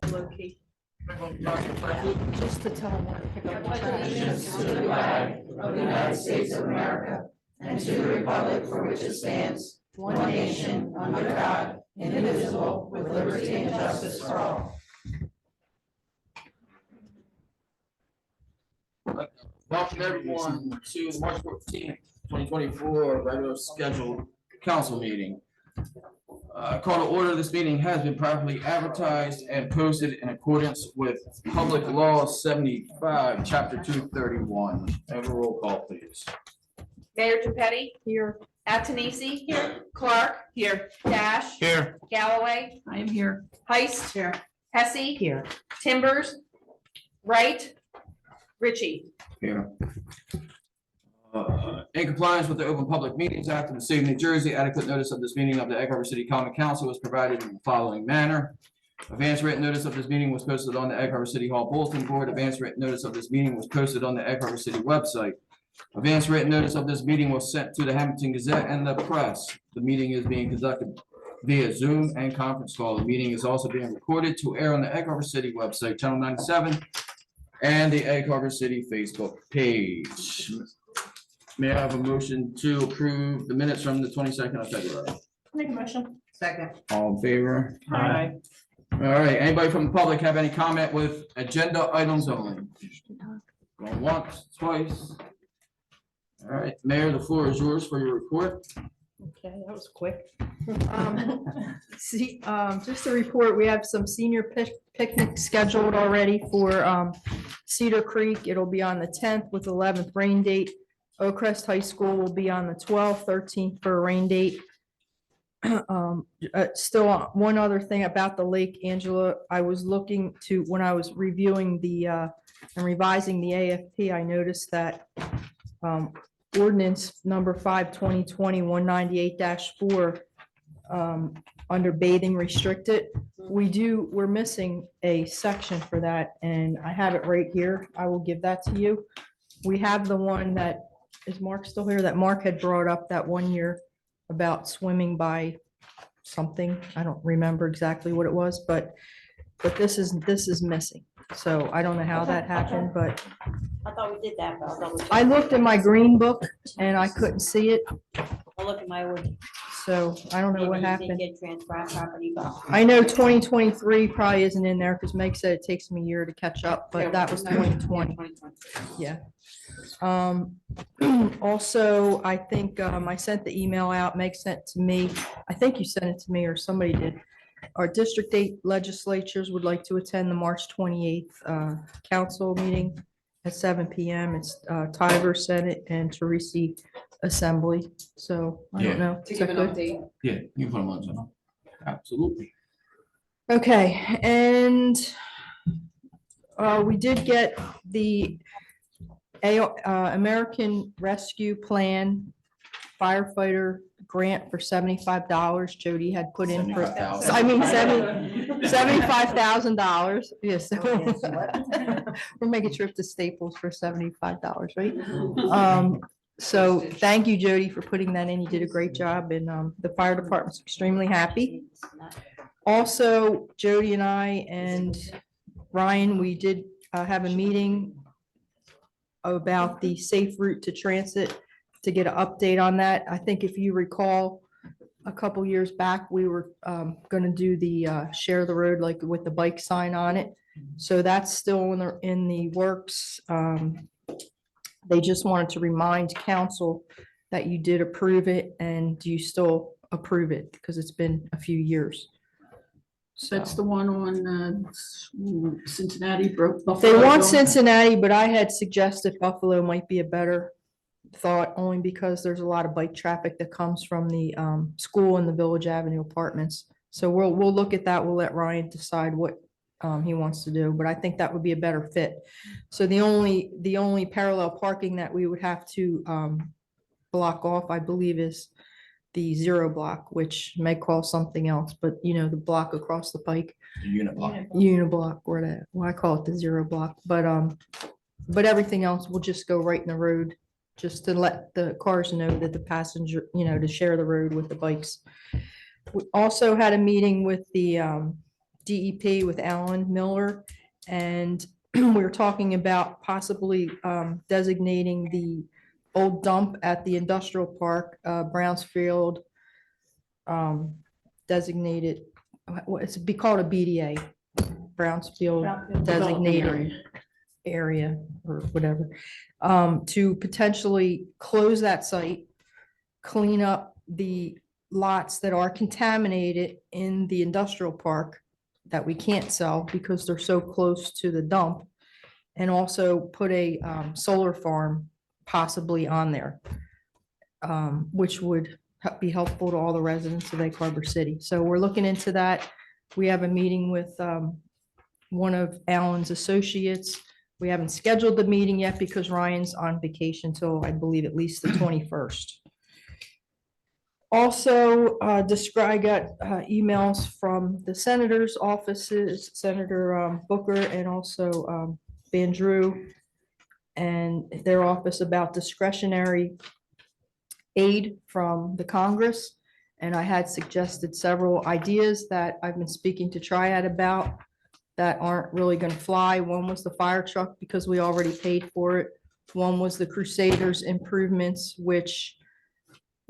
Low-key. Just to tell them what to pick up the Allegiance to trash. the flag of the United States of America and to the republic for which it stands, one nation, under God, indivisible, with liberty and justice for all. Welcome everyone to the March 14th, 2024 regular scheduled council meeting. Call to order. This meeting has been properly advertised and posted in accordance with Public Law 75, Chapter 231. Have a roll call, please. Mayor Geppetti, Here. Atenisi. Here. Clark. Here. Dash. Here. Galloway. I am here. Heist. Here. Hesse. Here. Timbers. Wright. Ritchie. Here. In compliance with the Open Public Meetings Act of the State of New Jersey, adequate notice of this meeting of the Egg Harbor City Common Council was provided in the following manner. Advance written notice of this meeting was posted on the Egg Harbor City Hall bulletin board. Advance written notice of this meeting was posted on the Egg Harbor City website. Advance written notice of this meeting was sent to the Hamilton Gazette and the press. The meeting is being conducted via Zoom and conference call. The meeting is also being recorded to air on the Egg Harbor City website, Channel 97, and the Egg Harbor City Facebook page. May I have a motion to approve the minutes from the 22nd of February? Make a motion. Second. All in favor? Aye. All right, anybody from the public have any comment with agenda items only? Going once, twice. All right, Mayor, the floor is yours for your report. Okay, that was quick. See, just a report, we have some senior picnic scheduled already for Cedar Creek. It'll be on the 10th with 11th rain date. Oakcrest High School will be on the 12th, 13th for a rain date. Still, one other thing about the lake, Angela, I was looking to, when I was reviewing the and revising the AFP, I noticed that ordinance number 5/2020 198-4 under bathing restricted, we're missing a section for that, and I have it right here. I will give that to you. We have the one that, is Mark still here? That Mark had brought up that one year about swimming by something. I don't remember exactly what it was, but this is missing. So I don't know how that happened, but I thought we did that, but I'll double check. I looked in my green book and I couldn't see it. I'll look at my old. So I don't know what maybe it did happened. Get transferred property, but. I know 2023 probably isn't in there because Meg said it takes me a year to catch up, but that was 2020. Yeah. Also, I think I sent the email out, Meg sent it to me. I think you sent it to me or somebody did. Our District 8 legislatures would like to attend the March 28th council meeting at 7 p.m. It's Tiber Senate and Teresi Assembly. So I Yeah. don't know. To Is give that an good? update. Yeah, you can put them on, John. Absolutely. Okay, and we did get the American Rescue Plan firefighter grant for $75. Jody had put in for, I mean, $75,000. Yes. We'll make a trip to Staples for $75, right? So thank you, Jody, for putting that in. You did a great job, and the fire department's extremely happy. Also, Jody and I and Ryan, we did have a meeting about the safe route to transit to get an update on that. I think if you recall, a couple years back, we were going to do the share the road, like with the bike sign on it. So that's still in the works. They just wanted to remind council that you did approve it and you still approve it because it's been a few years. That's the one on Cincinnati, Buffalo. They want Cincinnati, but I had suggested Buffalo might be a better thought, only because there's a lot of bike traffic that comes from the school and the Village Avenue apartments. So we'll look at that. We'll let Ryan decide what he wants to do, but I think that would be a better fit. So the only parallel parking that we would have to block off, I believe, is the 0 block, which may call something else, but you know, the block across the pike, Unit block. uniblock, or that, well, I call it the 0 block, but everything else will just go right in the road, just to let the cars know that the passenger, you know, to share the road with the bikes. We also had a meeting with the DEP with Alan Miller, and we were talking about possibly designating the old dump at the industrial park, Brownsfield, designated, it's be called a BDA, Brownsfield designated area or whatever, to potentially close that site, clean up the lots that are contaminated in the industrial park that we can't sell because they're so close to the dump, and also put a solar farm possibly on there, which would be helpful to all the residents of Egg Harbor City. So we're looking into that. We have a meeting with one of Alan's associates. We haven't scheduled the meeting yet because Ryan's on vacation till, I believe, at least the 21st. Also, I got emails from the senators' offices, Senator Booker and also Van Drew and their office about discretionary aid from the Congress. And I had suggested several ideas that I've been speaking to Triad about that aren't really going to fly. One was the fire truck because we already paid for it. One was the Crusaders improvements, which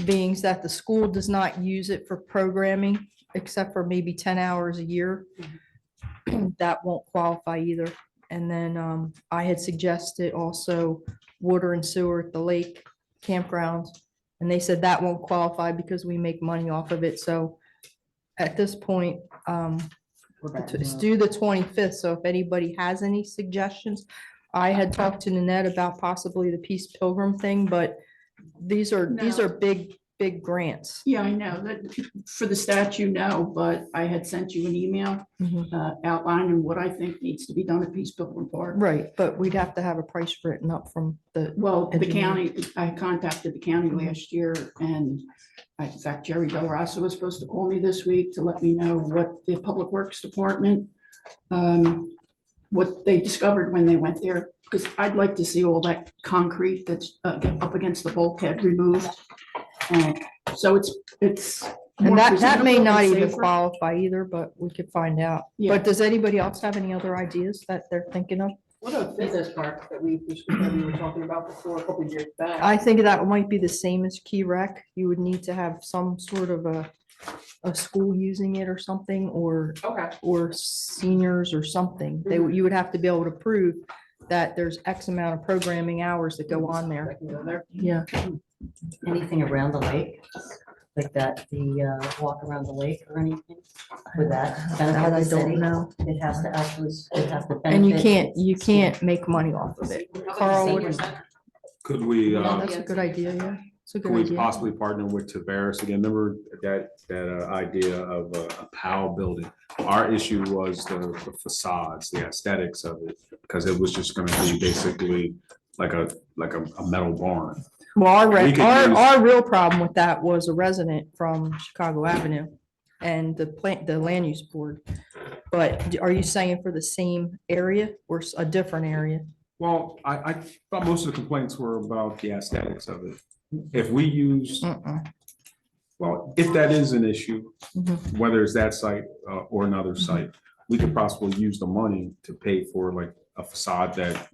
being that the school does not use it for programming except for maybe 10 hours a year, that won't qualify either. And then I had suggested also water and sewer at the lake campground, and they said that won't qualify because we make money off of it. So at this point, it's due the 25th. So if anybody has any suggestions, I had talked to Nanette about possibly the Peace Pilgrim thing, but these are big grants. Yeah, I know that for the statue, no, but I had sent you an email outlining what I think needs to be done at Peace Pilgrim Park. Right, but we'd have to have a price written up from the, Well, the Engineer. county, I contacted the county last year, and in fact, Jerry Del Rosso was supposed to call me this week to let me know what the Public Works Department, what they discovered when they went there, because I'd like to see all that concrete that's up against the bulkhead removed. So it's. and more that may presentable not and even safer. qualify either, but we could find out. Yeah. But does anybody else have any other ideas that they're thinking of? What about fitness park that we were talking about before a couple of years back? I think that might be the same as Key Rec. You would need to have some sort of a school using it or something, or Okay. seniors or something. You would have to be able to prove that there's X amount of programming hours that go on there. I can go there. Yeah. Anything around the lake, like that, the walk around the lake or anything with that? benefit That I the city? don't know. It has to actually, it has to. And you benefit- can't make money off of it. Carl, Senior what- center. Could we, yeah, that's a good idea, yeah. It's a could good we idea. possibly partner with Tavares again? Remember that idea of a POW building? Our issue was the facades, the aesthetics of it, because it was just gonna be basically like a metal barn. Well, We could use- our real problem with that was a resident from Chicago Avenue and the land use board. But are you saying for the same area or a different area? Well, I thought most of the complaints were about the aesthetics of it. If we use, well, if that is an issue, Mhm. whether it's that site or another site, we could possibly use the money to pay for like a facade that,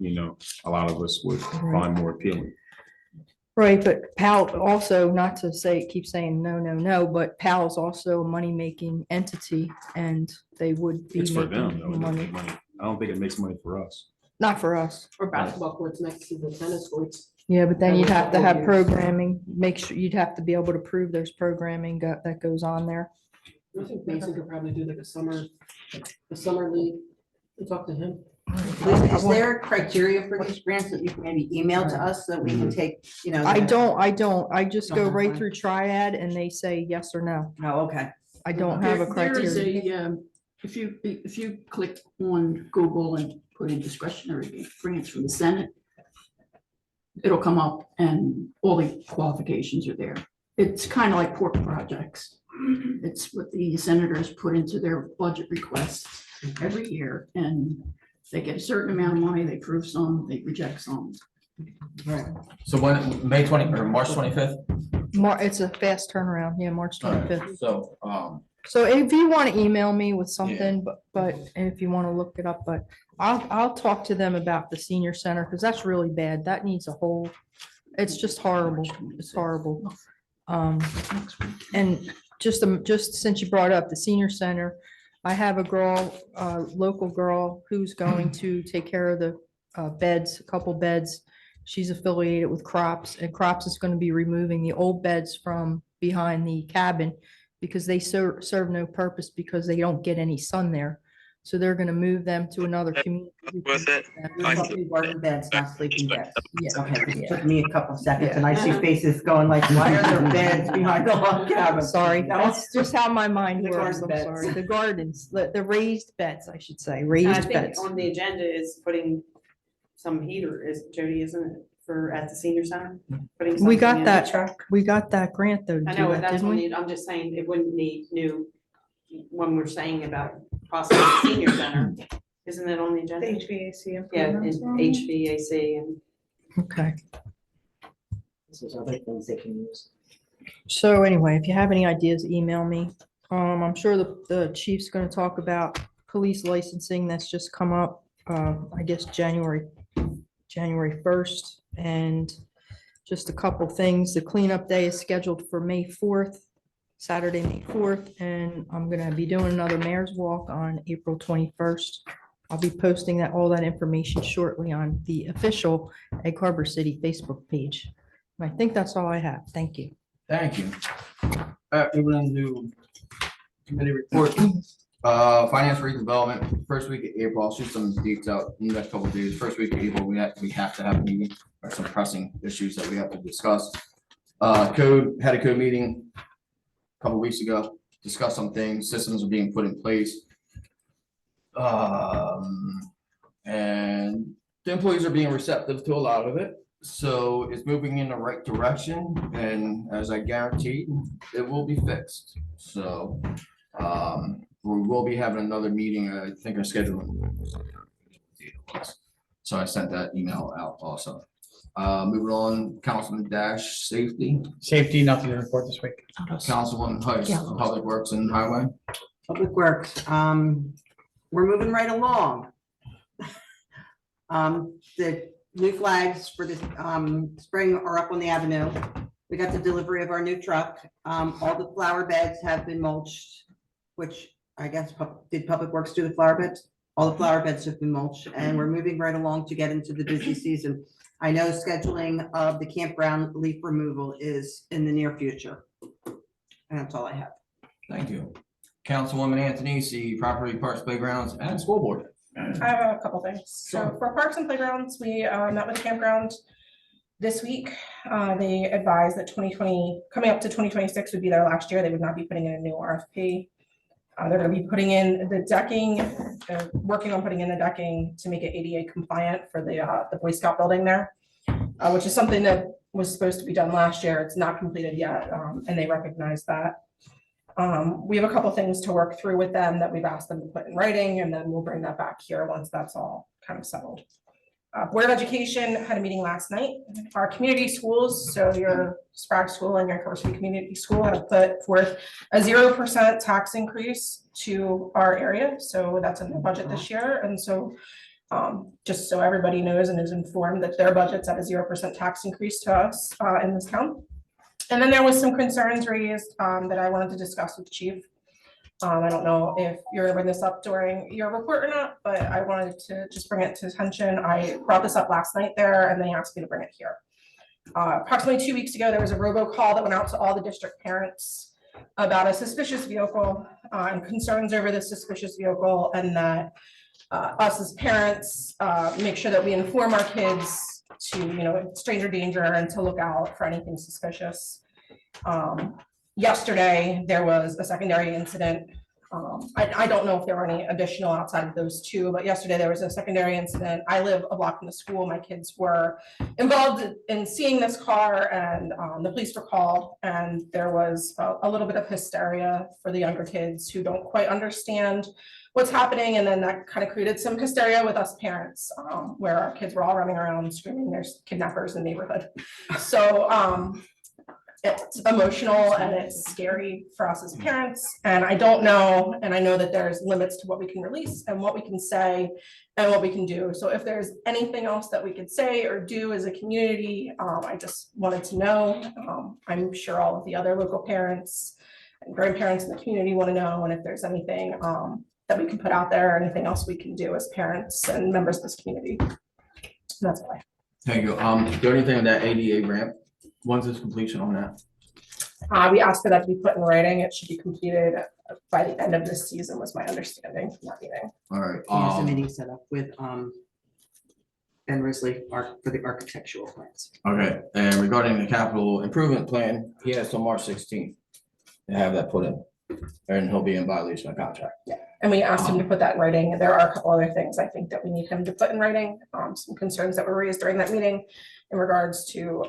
a lot of us would find more appealing. Right, but PAL also, not to say, keep saying no, but PAL is also a money-making entity and they would be It's for them, making though. It doesn't money. make money. I don't think it makes money for us. Not for us. Or basketball courts next to the tennis courts. Yeah, but then Every you'd have to couple of have years. programming, make sure, you'd have to be able to prove there's programming that goes on there. I think Mason could probably do like a summer league. We'll talk to him. Is there criteria for these grants that you can maybe email to us so that we can take, I don't, I just Don't go have right one? through Triad and they say yes or no. No, okay. I don't have a There is criteria. if you click on Google and put in discretionary grants from the Senate, it'll come up and all the qualifications are there. It's kind of like pork projects. It's what the senators put into their budget requests every year, and they get a certain amount of money, they approve some, they reject some. So when, May 20, or March 25th? It's a fast turnaround, yeah, March 25th. So, So if you want to email me with something, but and if you want to look it up, but I'll talk to them about the senior center, because that's really bad. That needs a whole, it's just horrible. It's horrible. And just since you brought up the senior center, I have a girl, local girl who's going to take care of the beds, a couple beds. She's affiliated with Crops, and Crops is going to be removing the old beds from behind the cabin because they serve no purpose because they don't get any sun there. So they're gonna move them to another community. With it. You're talking working beds, not sleeping beds. Yeah. Okay, it took me a couple seconds and I see faces going like, why are there beds behind the log cabin? Sorry, No. that's just how my mind The works. garden I'm beds. sorry. The gardens, the raised beds, I should say, And I raised think beds. on the agenda is putting some heater, is Jody, isn't it, for at the senior center? Putting We something got in. that, we got that grant though, to I do know, that, that's didn't what we? need, I'm just saying it wouldn't need new, when we're saying about possibly the senior center, isn't it on the agenda? HVAC. Yeah, and improvements. HVAC and. Okay. There's other things they can use. So anyway, if you have any ideas, email me. I'm sure the chief's gonna talk about police licensing that's just come up, I guess, January 1st. And just a couple things. The cleanup day is scheduled for May 4th, Saturday, May 4th, and I'm gonna be doing another mayor's walk on April 21st. I'll be posting all that information shortly on the official Egg Harbor City Facebook page. And I think that's all I have. Thank you. thank you. Moving on to committee report. Finance redevelopment, first week of April, I'll shoot some dates out in the next couple of days. First week of April, we have to have a meeting, or some pressing issues that we have to discuss. Had a code meeting a couple weeks ago, discussed some things, systems are being put in place. And the employees are being receptive to a lot of it, so it's moving in the right direction, and as I guaranteed, it will be fixed, so. We will be having another meeting, I think I scheduled. So I sent that email out also. Moving on, Councilman Dash, safety, Safety, nothing to report this week. Councilwoman Heiss, Public Works and Highway. Public Works, we're moving right along. The new flags for this, spring are up on the avenue. We got the delivery of our new truck. All the flower beds have been mulched, which I guess, did Public Works do the flower beds? All the flower beds have been mulched, and we're moving right along to get into the busy season. I know scheduling of the campground leaf removal is in the near future. And that's all I have. Thank you. Councilwoman Antonisi, Property Parks Playgrounds and School Board. I have a couple things. So for parks and playgrounds, we met with the campground this week. They advised that 2020, coming up to 2026 would be their last year. They would not be putting in a new RFP. They're going to be putting in the decking, they're working on putting in the decking to make it ADA compliant for the Boy Scout building there, which is something that was supposed to be done last year. It's not completed yet, and they recognize that. We have a couple things to work through with them that we've asked them to put in writing, and then we'll bring that back here once that's all kind of settled. Board of Education had a meeting last night. Our community schools, so your Sprague School and your Culver City Community School, have put forth a 0% tax increase to our area. So that's in the budget this year. And so just so everybody knows and is informed that their budget's at a 0% tax increase to us in this town. And then there was some concerns raised that I wanted to discuss with the chief. I don't know if you're gonna bring this up during your report or not, but I wanted to just bring it to attention. I brought this up last night there and they asked me to bring it here. Approximately 2 weeks ago, there was a robocall that went out to all the district parents about a suspicious vehicle and concerns over the suspicious vehicle, and that us as parents make sure that we inform our kids to, stranger danger and to look out for anything suspicious. Yesterday, there was a secondary incident I don't know if there were any additional outside of those two, but yesterday there was a secondary incident. I live a block from the school. My kids were involved in seeing this car, and the police were called, and there was a little bit of hysteria for the younger kids who don't quite understand what's happening. And then that kind of created some hysteria with us parents, where our kids were all running around screaming, there's kidnappers in the neighborhood. So it's emotional and it's scary for us as parents. And I don't know, and I know that there's limits to what we can release and what we can say and what we can do. So if there's anything else that we could say or do as a community, I just wanted to know. I'm sure all of the other local parents and grandparents in the community want to know, and if there's anything that we can put out there, or anything else we can do as parents and members of this community. That's why. Thank you. Is there anything on that ADA ramp? When's its completion on that? We asked for that to be put in writing. It should be completed by the end of this season, was my understanding from that meeting. All right. He has a meeting set up with Ben Risley for the architectural plans. Okay, and regarding the capital improvement plan, he has till March 16th to have that put in, and he'll be in violation of contract. And we asked him to put that in writing. There are a couple other things I think that we need him to put in writing. Some concerns that were raised during that meeting in regards to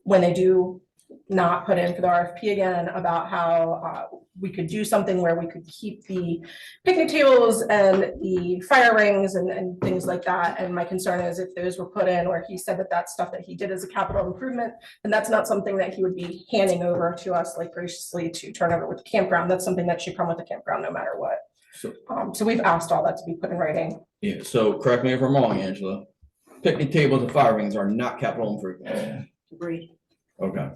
when they do not put in for the RFP again, about how we could do something where we could keep the picnic tables and the fire rings and things like that. And my concern is if those were put in, where he said that that's stuff that he did as a capital improvement, and that's not something that he would be handing over to us like graciously to turn over with the campground. That's something that should come with the campground no matter what. So we've asked all that to be put in writing. Yeah, so correct me if I'm wrong, Angela. Picnic tables and fire rings are not capital improvements. Agreed. Okay.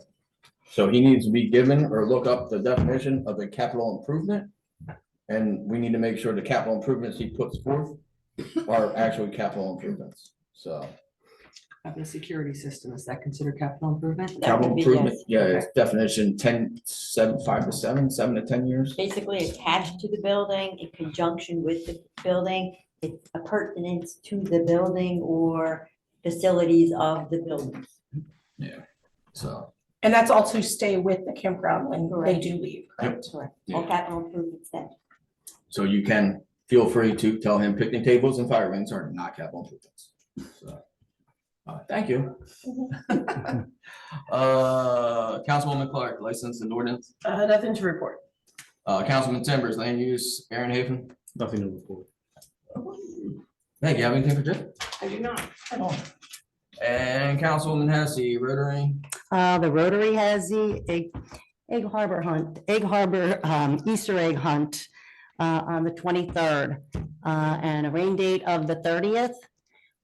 So he needs to be given or look up the definition of a capital improvement. And we need to make sure the capital improvements he puts forth are actually capital improvements. So Have the security system, is that considered capital improvement? That capital would be improvement, yes. yeah, it's definition 10, 7, 5 to 7, 7 to 10 years. Basically attached to the building, in conjunction with the building, it's a pertinence to the building or facilities of the building. Yeah, so. And that's all to stay with the campground when they do leave. Correct? Correct. All capital improvements then. So you can feel free to tell him picnic tables and fire rings are not capital improvements. So, thank you. Councilwoman Clark, license and ordinance. Nothing to report. Councilman Timbers, land use, Aaron Haven. Nothing to report. Hey, you have anything for Jeff? I do not. And Councilwoman Hesse, Rotary. The Rotary has the Egg Harbor hunt, Easter egg hunt on the 23rd, and a rain date of the 30th.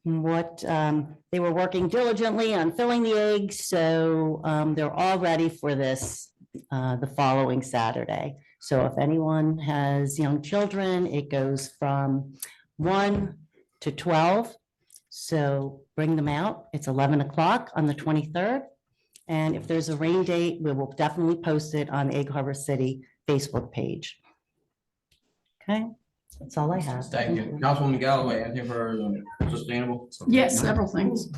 They were working diligently on filling the eggs, so they're all ready for this the following Saturday. So if anyone has young children, it goes from 1 to 12. So bring them out. It's 11 o'clock on the 23rd. And if there's a rain date, we will definitely post it on the Egg Harbor City Facebook page. Okay, that's all I have. Thank you. Councilwoman Galloway, anything for sustainable? Yes, several things.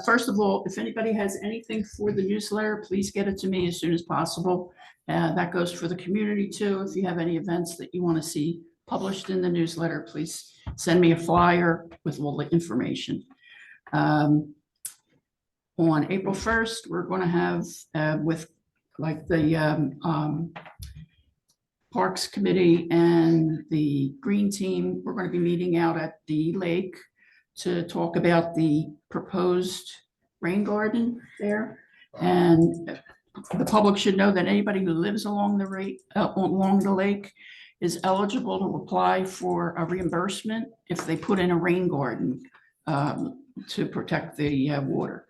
First of all, if anybody has anything for the newsletter, please get it to me as soon as possible. That goes for the community too. If you have any events that you want to see published in the newsletter, please send me a flyer with all the information. On April 1st, we're going to have with like the Parks Committee and the Green Team, we're going to be meeting out at the lake to talk about the proposed rain garden there. And the public should know that anybody who lives along the lake is eligible to apply for a reimbursement if they put in a rain garden to protect the water.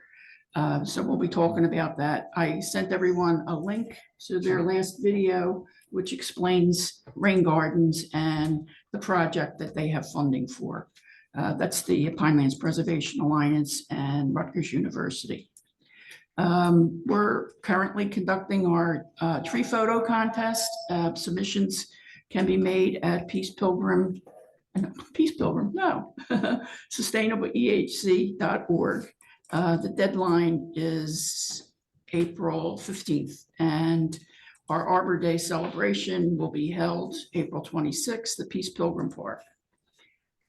So we'll be talking about that. I sent everyone a link to their last video, which explains rain gardens and the project that they have funding for. That's the Pinelands Preservation Alliance and Rutgers University. We're currently conducting our tree photo contest. Submissions can be made at sustainableehc.org. The deadline is April 15th, and Our Arbor Day celebration will be held April 26th at Peace Pilgrim Park.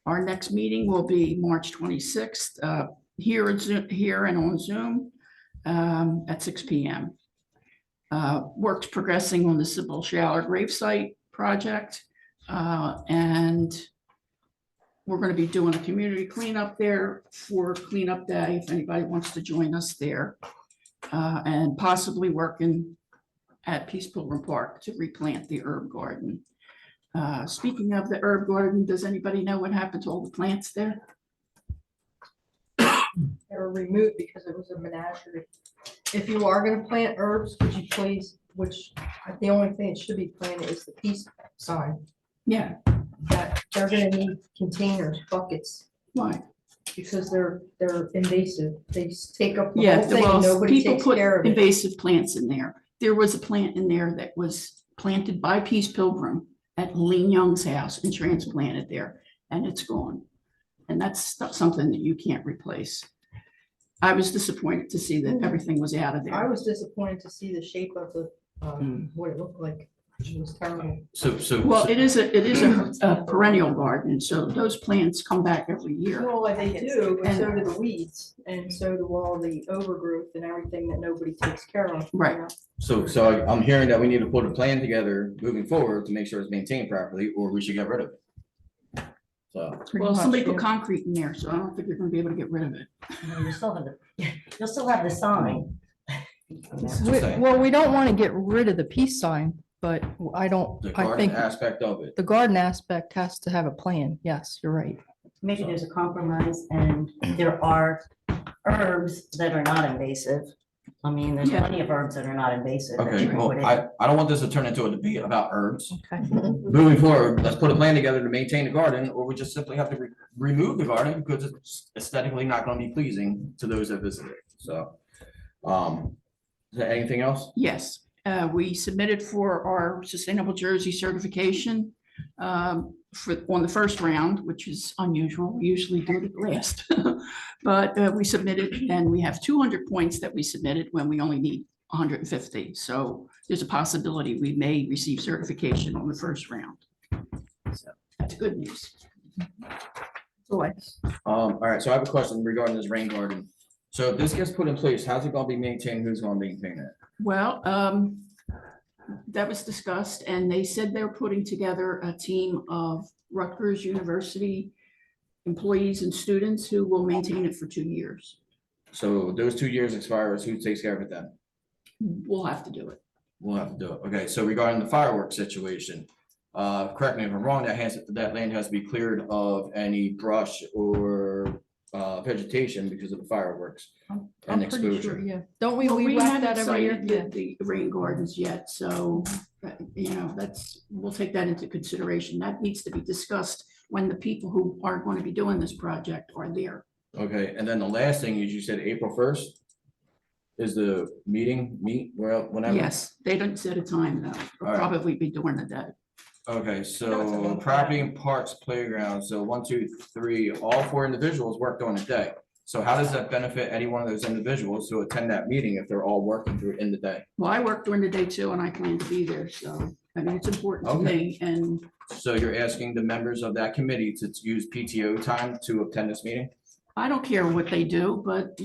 Our next meeting will be March 26th, here and on Zoom at 6 p.m. Work's progressing on the Sybil Shaler gravesite project. And we're going to be doing a community cleanup there for cleanup day, if anybody wants to join us there. And possibly working at Peace Pilgrim Park to replant the herb garden. Speaking of the herb garden, does anybody know what happened to all the plants there? They were removed because it was a menagerie. If you are gonna plant herbs, could you please, which the only thing that should be planted is the peace sign, Yeah, that they're gonna need containers, buckets, why? because they're invasive. They take up the Yeah, whole thing and well, nobody people takes put care of it. invasive plants in there. There was a plant in there that was planted by Peace Pilgrim at Lean Young's house and transplanted there, and it's gone. And that's something that you can't replace. I was disappointed to see that everything was out of I there. was disappointed to see the shape of the, what it looked like. It was terrible. Well, it is a perennial garden, so those plants come back every year. Well, like they do, but And- so do the weeds, and so do all the overgrowth and everything that nobody takes care of. you Right. know? So I'm hearing that we need to put a plan together moving forward to make sure it's maintained properly, or we should get rid of it. So, Pretty Well, much, somebody put yeah. concrete in there, so I don't think you're gonna be able to get rid of it. No, you still have the, you'll still have the sign. Well, we don't want to get rid of the peace sign, but I the think garden aspect of it. the garden aspect has to have a plan. Yes, you're right. Maybe there's a compromise and there are herbs that are not invasive. I mean, there's Yeah. plenty of herbs that are not invasive. that Okay, you can well, put in. I don't want this to turn into a debate about herbs. Okay. Moving forward, let's put a plan together to maintain the garden, or we just simply have to remove the garden because it's aesthetically not gonna be pleasing to those that visit it, so. Is there anything else? Yes, we submitted for our Sustainable Jersey certification on the first round, which is unusual. We usually do it last. But we submitted, and we have 200 points that we submitted when we only need 150. So there's a possibility we may receive certification on the first round. So that's good news. All right, so I have a question regarding this rain garden. So if this gets put in place, how's it gonna be maintained? Who's gonna maintain it? Well, that was discussed, and they said they're putting together a team of Rutgers University employees and students who will maintain it for 2 years. So those 2 years expires, who takes care of it then? We'll have to do it. We'll have to do it. Okay, so regarding the fireworks situation, correct me if I'm wrong, that land has to be cleared of any brush or vegetation because of the fireworks and I'm pretty sure, exposure. yeah. Don't we, Well, we we whack haven't that every year? cited the rain gardens yet, so, we'll take that into consideration. That needs to be discussed when the people who are going to be doing this project are there. Okay, and then the last thing is you said April 1st is the meet, well, whenever? Yes, they didn't set a time though. It'll All right. probably be during the day. Okay, That's so okay. property and parks playground, so 1, 2, 3, all 4 individuals work during the day. So how does that benefit any one of those individuals who attend that meeting if they're all working through in the day? Well, I work during the day too, and I plan to be there, so, I mean, it's important to Okay. me, and So you're asking the members of that committee to use PTO time to attend this meeting? I don't care what they do, but,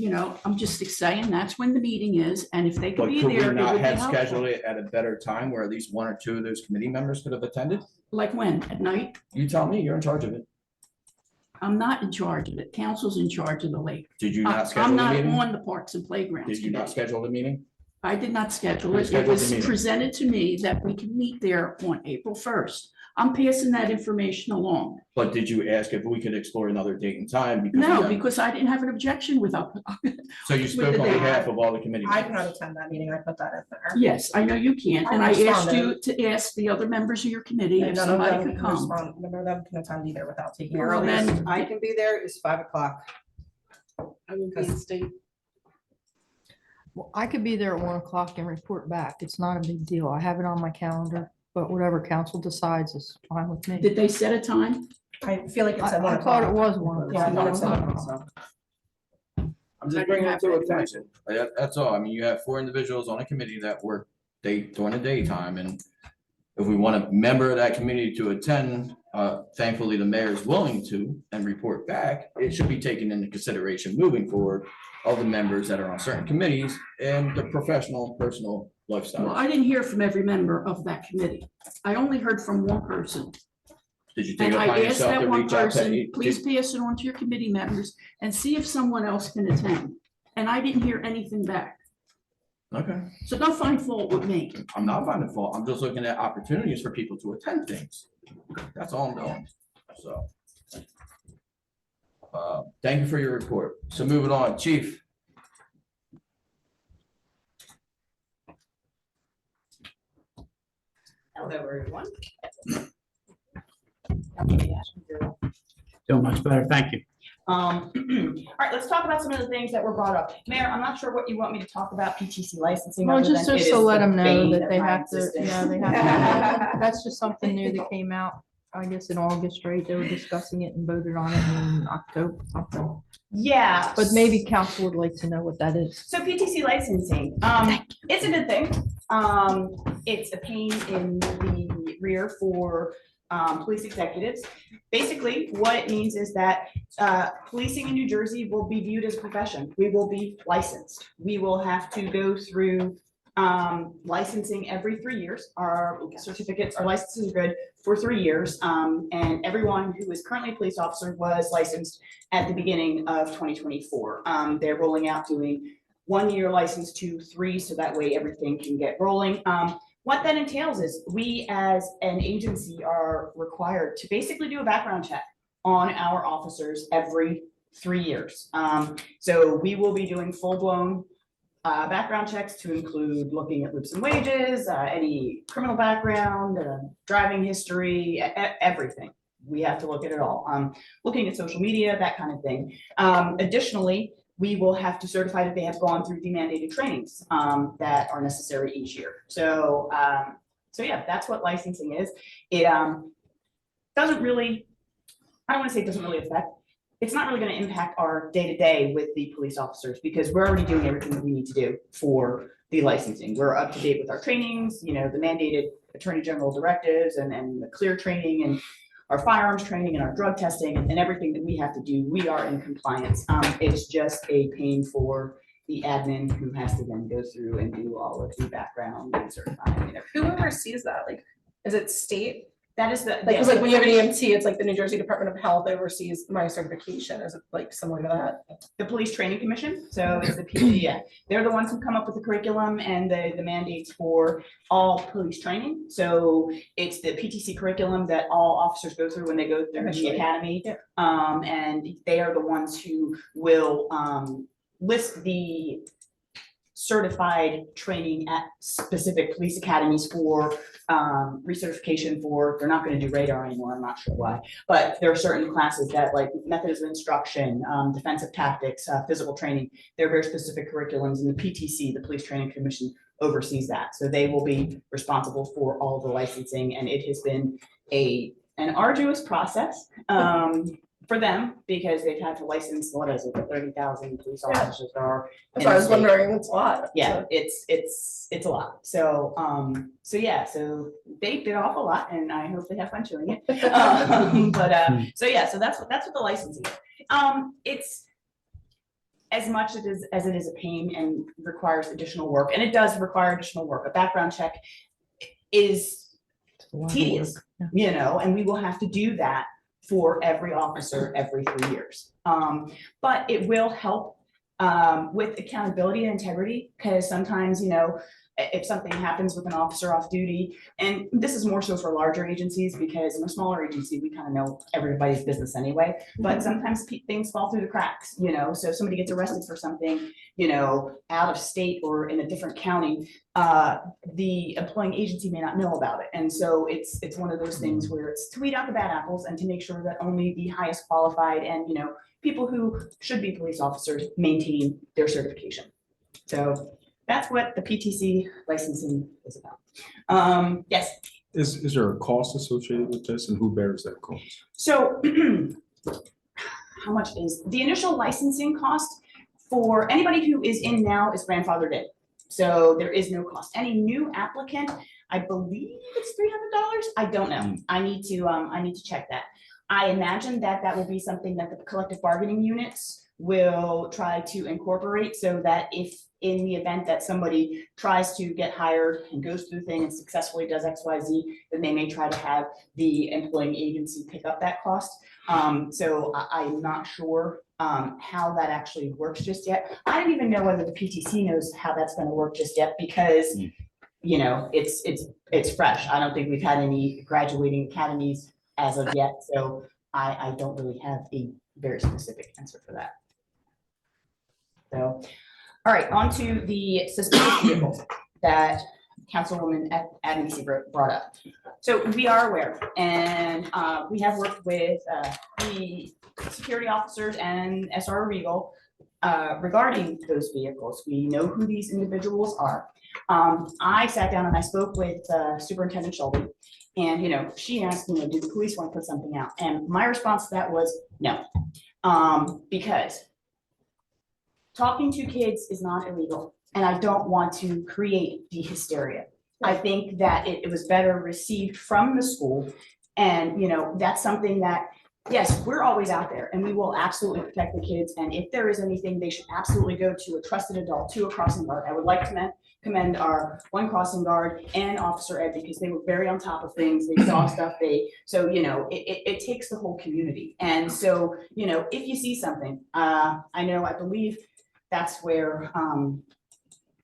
I'm just saying that's when the meeting is, and if they could But be could we there, it not would be have helpful. scheduled it at a better time where at least 1 or 2 of those committee members could have attended? Like when? At night? You tell me, you're in charge of it. I'm not in charge of it. Council's in charge of the lake. Did you not I'm schedule the not meeting? on the Parks and Playgrounds Did you not committee. schedule the meeting? I did not schedule Who it. It scheduled the was meeting? presented to me that we can meet there on April 1st. I'm passing that information along. But did you ask if we could explore another date and time? Because No, we- because I didn't have an objection with, So you spoke the on date. behalf of all the committee I members? cannot attend that meeting. I put that in there. yes, I know you can. I And I asked you responded. to ask the other members of your committee And if none of somebody them could come. respond, none of them can attend either without taking. Well, earliest. then- I can be there is 5 o'clock. I will be in state. Well, I could be there at 1 o'clock and report back. It's not a big deal. I have it on my calendar, but whatever council decides is fine with me. Did they set a time? I feel like it's I at 1 I thought it o'clock. was 1 Yeah, I o'clock. thought it's at 1 Okay. o'clock. I'm I just didn't bringing it have to that attention. That's all. I mean, you have 4 individuals on a committee that work during the daytime, and if we want a member of that community to attend, thankfully the mayor is willing to and report back, it should be taken into consideration moving forward of the members that are on certain committees and the professional, personal Well, lifestyle. I didn't hear from every member of that committee. I only heard from one person. Did you take And it upon I asked yourself that to one reach out person, to? please pass it on to your committee members and see if someone else can attend. And I didn't hear anything back. Okay, So don't find fault with me. I'm not finding fault. I'm just looking at opportunities for people to attend things. That's all I'm doing, so. Thank you for your report. So moving on, Chief. Hello, everyone. Doing much better, thank you. All right, let's talk about some of the things that were brought up. Mayor, I'm not sure what you want me to talk about PTC licensing. Well, other just than it to is let the them know bane that of they my have to, existence. yeah, they have to, that's just something new that came out, I guess, in August, right? They were discussing it and voted on it in October, something. Yeah. But maybe council would like to know what that is. So PTC licensing, it's a good thing. It's a pain in the rear for police executives. Basically, what it means is that policing in New Jersey will be viewed as a profession. We will be licensed. We will have to go through licensing every 3 years. Our certificates, our licenses are good for 3 years. And everyone who is currently a police officer was licensed at the beginning of 2024. They're rolling out doing 1 year license to 3, so that way everything can get rolling. What that entails is we as an agency are required to basically do a background check on our officers every 3 years. So we will be doing full-blown background checks to include looking at loops and wages, any criminal background, driving history, everything. We have to look at it all. Looking at social media, that kind of thing. Additionally, we will have to certify that they have gone through the mandated trainings that are necessary each year. So, so yeah, that's what licensing is. It doesn't really, I don't want to say it doesn't really affect, it's not really going to impact our day-to-day with the police officers because we're already doing everything that we need to do for the licensing. We're up to date with our trainings, you know, the mandated attorney general directives and the clear training and our firearms training and our drug testing and everything that we have to do, we are in compliance. It's just a pain for the admin who has to then go through and do all of the background and certifying and everything. Who oversees that? Like, is it state? That is the. Like, 'cause like when you have an EMT, it's like the New Jersey Department of Health oversees my certification. Is it like similar to that? The Police Training Commission, so it's the PTA. They're the ones who come up with the curriculum and the mandates for all police training. So it's the PTC curriculum that all officers go through when they go through the Initially. academy. Yeah. And they are the ones who will list the certified training at specific police academies for recertification for, they're not going to do radar anymore, I'm not sure why, but there are certain classes that like methods of instruction, defensive tactics, physical training, they're very specific curriculums, and the PTC, the Police Training Commission, oversees that. So they will be responsible for all the licensing, and it has been an arduous process for them because they've had to license, what is it, the 30,000 police officers are. That's why I was wondering, it's a lot. Yeah, it's a lot. So, so yeah, so they bit off a lot and I hope they have fun chewing it. So yeah, so that's what the licensing is. It's as much as it is a pain and requires additional work, and it does require additional work. A background check is tedious, you know, and we will have to do that for every officer every 3 years. But it will help with accountability and integrity, because sometimes, you know, if something happens with an officer off duty, and this is more so for larger agencies, because in a smaller agency, we kind of know everybody's business anyway, but sometimes things fall through the cracks, you know, so if somebody gets arrested for something, you know, out of state or in a different county, the employing agency may not know about it. And so it's one of those things where it's to weed out the bad apples and to make sure that only the highest qualified and, you know, people who should be police officers maintain their certification. So that's what the PTC licensing is about. Yes. Is there a cost associated with this, and who bears that cost? So how much is the initial licensing cost for anybody who is in now is grandfathered in. So there is no cost. Any new applicant, I believe it's $300. I don't know. I need to check that. I imagine that that will be something that the collective bargaining units will try to incorporate so that if in the event that somebody tries to get hired and goes through the thing and successfully does XYZ, then they may try to have the employing agency pick up that cost. So I'm not sure how that actually works just yet. I don't even know whether the PTC knows how that's going to work just yet because, you know, it's fresh. I don't think we've had any graduating academies as of yet. So I don't really have a very specific answer for that. So, all right, on to the suspended vehicles that Councilwoman Adamsey brought up. So we are aware, and we have worked with the security officers and SR Regal regarding those vehicles. We know who these individuals are. I sat down and I spoke with Superintendent Shelby, and you know, she asked me, do the police want to put something out? And my response to that was no, because talking to kids is not illegal, and I don't want to create the hysteria. I think that it was better received from the school, and you know, that's something that, yes, we're always out there, and we will absolutely protect the kids, and if there is anything, they should absolutely go to a trusted adult, to a crossing guard. I would like to commend our one crossing guard and Officer Ed, because they were very on top of things. They saw stuff, so you know, it takes the whole community. And so, you know, if you see something, I believe that's where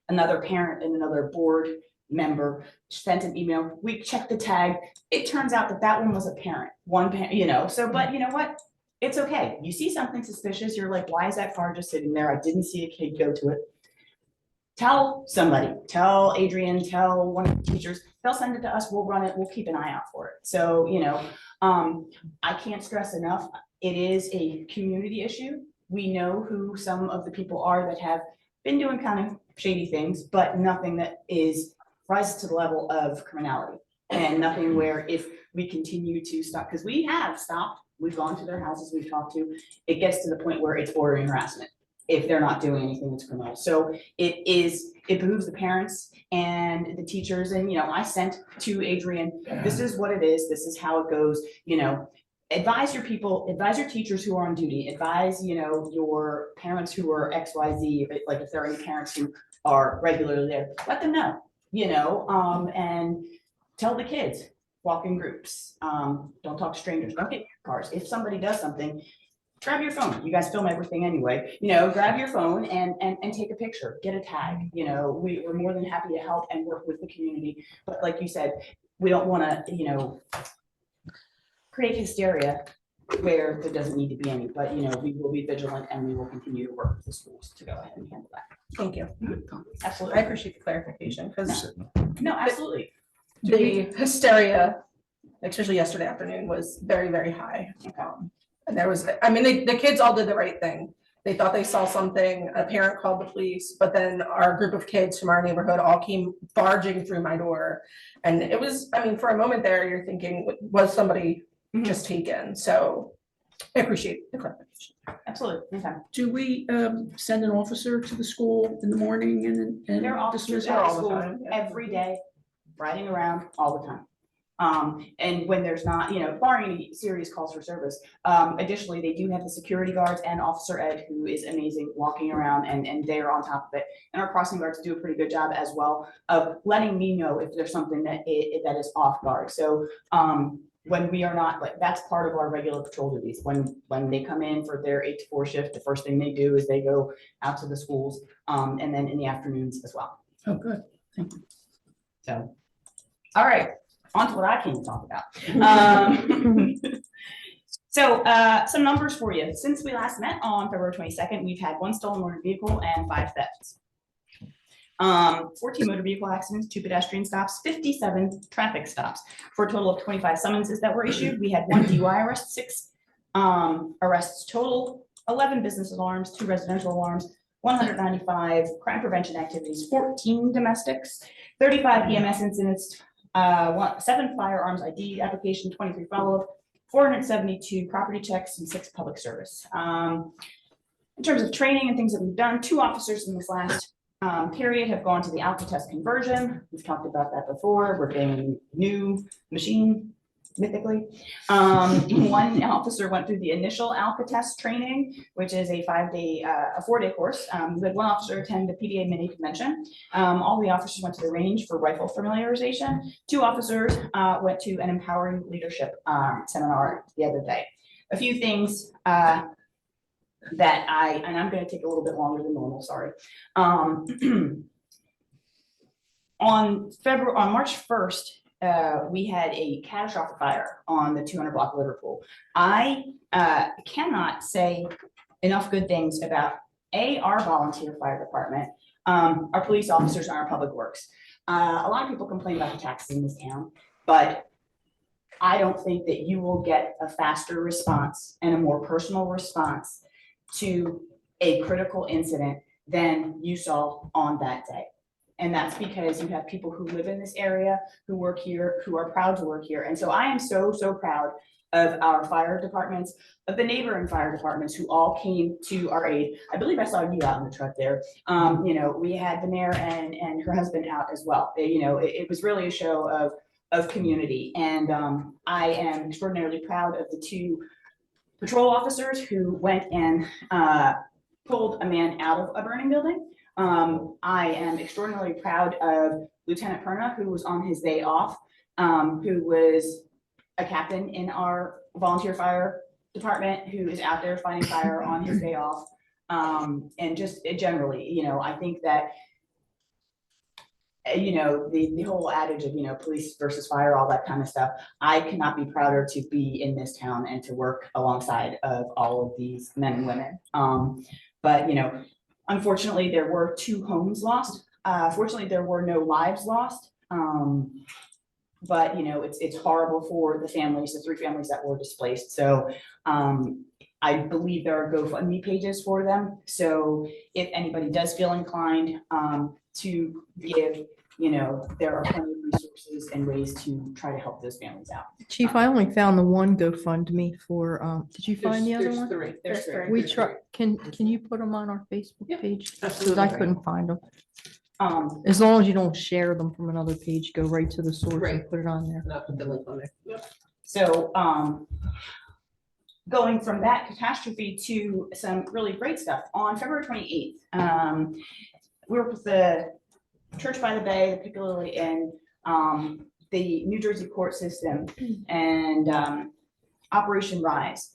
another parent and another board member sent an email. We checked the tag. It turns out that that one was a parent, one parent, you know, so, but you know what? It's okay. You see something suspicious, you're like, why is that car just sitting there? I didn't see a kid go to it. Tell somebody, tell Adrian, tell one of the teachers, they'll send it to us, we'll run it, we'll keep an eye out for it. So, you know, I can't stress enough, it is a community issue. We know who some of the people are that have been doing kind of shady things, but nothing that rises to the level of criminality, and nothing where if we continue to stop, because we have stopped, we've gone to their houses, we've talked to, it gets to the point where it's bordering harassment if they're not doing anything that's criminal. So it behooves the parents and the teachers, and you know, I sent to Adrian, this is what it is, this is how it goes, you know, advise your people, advise your teachers who are on duty, advise, you know, your parents who are XYZ, like if there are any parents who are regularly there, let them know, you know, and tell the kids, walk in groups, don't talk to strangers, don't get cars. If somebody does something, grab your phone. You guys film everything anyway, you know, grab your phone and take a picture, get a tag. You know, we're more than happy to help and work with the community. But like you said, we don't want to, you know, create hysteria where there doesn't need to be any, but you know, we will be vigilant and we will continue to work with the schools to go ahead and handle that. Thank you. Absolutely. I appreciate the clarification, because No, absolutely. the hysteria, especially yesterday afternoon, was very, very high. And there was, I mean, the kids all did the right thing. They thought they saw something, a parent called the police, but then our group of kids from our neighborhood all came barging through my door. And it was, I mean, for a moment there, you're thinking, was somebody just taken? So I appreciate the clarification. Absolutely. Okay. Do we send an officer to the school in the morning and There are officers dismiss at her? the all the school time, yeah. every day, riding around all the time. And when there's not, you know, barring any serious calls for service, additionally, they do have the security guards and Officer Ed, who is amazing, walking around and they're on top of it. And our crossing guards do a pretty good job as well of letting me know if there's something that is off guard. So when we are not, like, that's part of our regular patrol duties. When they come in for their 8 to 4 shift, the first thing they do is they go out to the schools, and then in the afternoons as well. Oh, good. Thank you. So, all right, on to what I came to talk about. So some numbers for you. Since we last met on February 22nd, we've had 1 stolen motor vehicle and 5 thefts. 14 motor vehicle accidents, 2 pedestrian stops, 57 traffic stops, for a total of 25 summonses that were issued. We had 1 DUI arrest, 6 arrests total, 11 business alarms, 2 residential alarms, 195 crime prevention activities, 14 domestics, 35 EMS incidents, 7 firearms ID application, 23 follow-up, 472 property checks, and 6 public service. In terms of training and things that we've done, 2 officers in this last period have gone to the alpha test conversion. We've talked about that before. We're getting a new machine mythically. One officer went through the initial alpha test training, which is a 4-day course. We had one officer attend the PDA mini convention. All the officers went to the range for rifle familiarization. 2 officers went to an empowering leadership seminar the other day. A few things that I'm going to take a little bit longer than normal, sorry. On March 1st, we had a catastrophic fire on the 200 block of Liverpool. I cannot say enough good things about our volunteer fire department, our police officers, and our public works. A lot of people complain about the taxes in this town, but I don't think that you will get a faster response and a more personal response to a critical incident than you saw on that day. And that's because you have people who live in this area, who work here, who are proud to work here. And so I am so, so proud of our fire departments, of the neighboring fire departments who all came to our aid. I believe I saw you out in the truck there. You know, we had the mayor and her husband out as well. You know, it was really a show of community. And I am extraordinarily proud of the 2 patrol officers who went and pulled a man out of a burning building. I am extraordinarily proud of Lieutenant Perna, who was on his day off, who was a captain in our volunteer fire department, who is out there fighting fire on his day off. And just generally, you know, I think that, you know, the whole adage of, you know, police versus fire, all that kind of stuff, I cannot be prouder to be in this town and to work alongside of all of these men and women. But, you know, unfortunately, there were 2 homes lost. Fortunately, there were no lives lost. But, you know, it's horrible for the families, the 3 families that were displaced. So I believe there are GoFundMe pages for them. So if anybody does feel inclined to give, you know, there are plenty of resources and ways to try to help those families out. Chief, I only found the one GoFundMe for, did you find the other There's one? 3. There's 3. We try, can you put them on our Facebook Yeah, page? Because absolutely. I couldn't find them. As long as you don't share them from another page, go right to the source and Right. put it on there. And I'll put the link on there. Yep. So going from that catastrophe to some really great stuff, on February 28th, we were with the Church by the Bay, the Piccadilly Inn, the New Jersey court system, and Operation Rise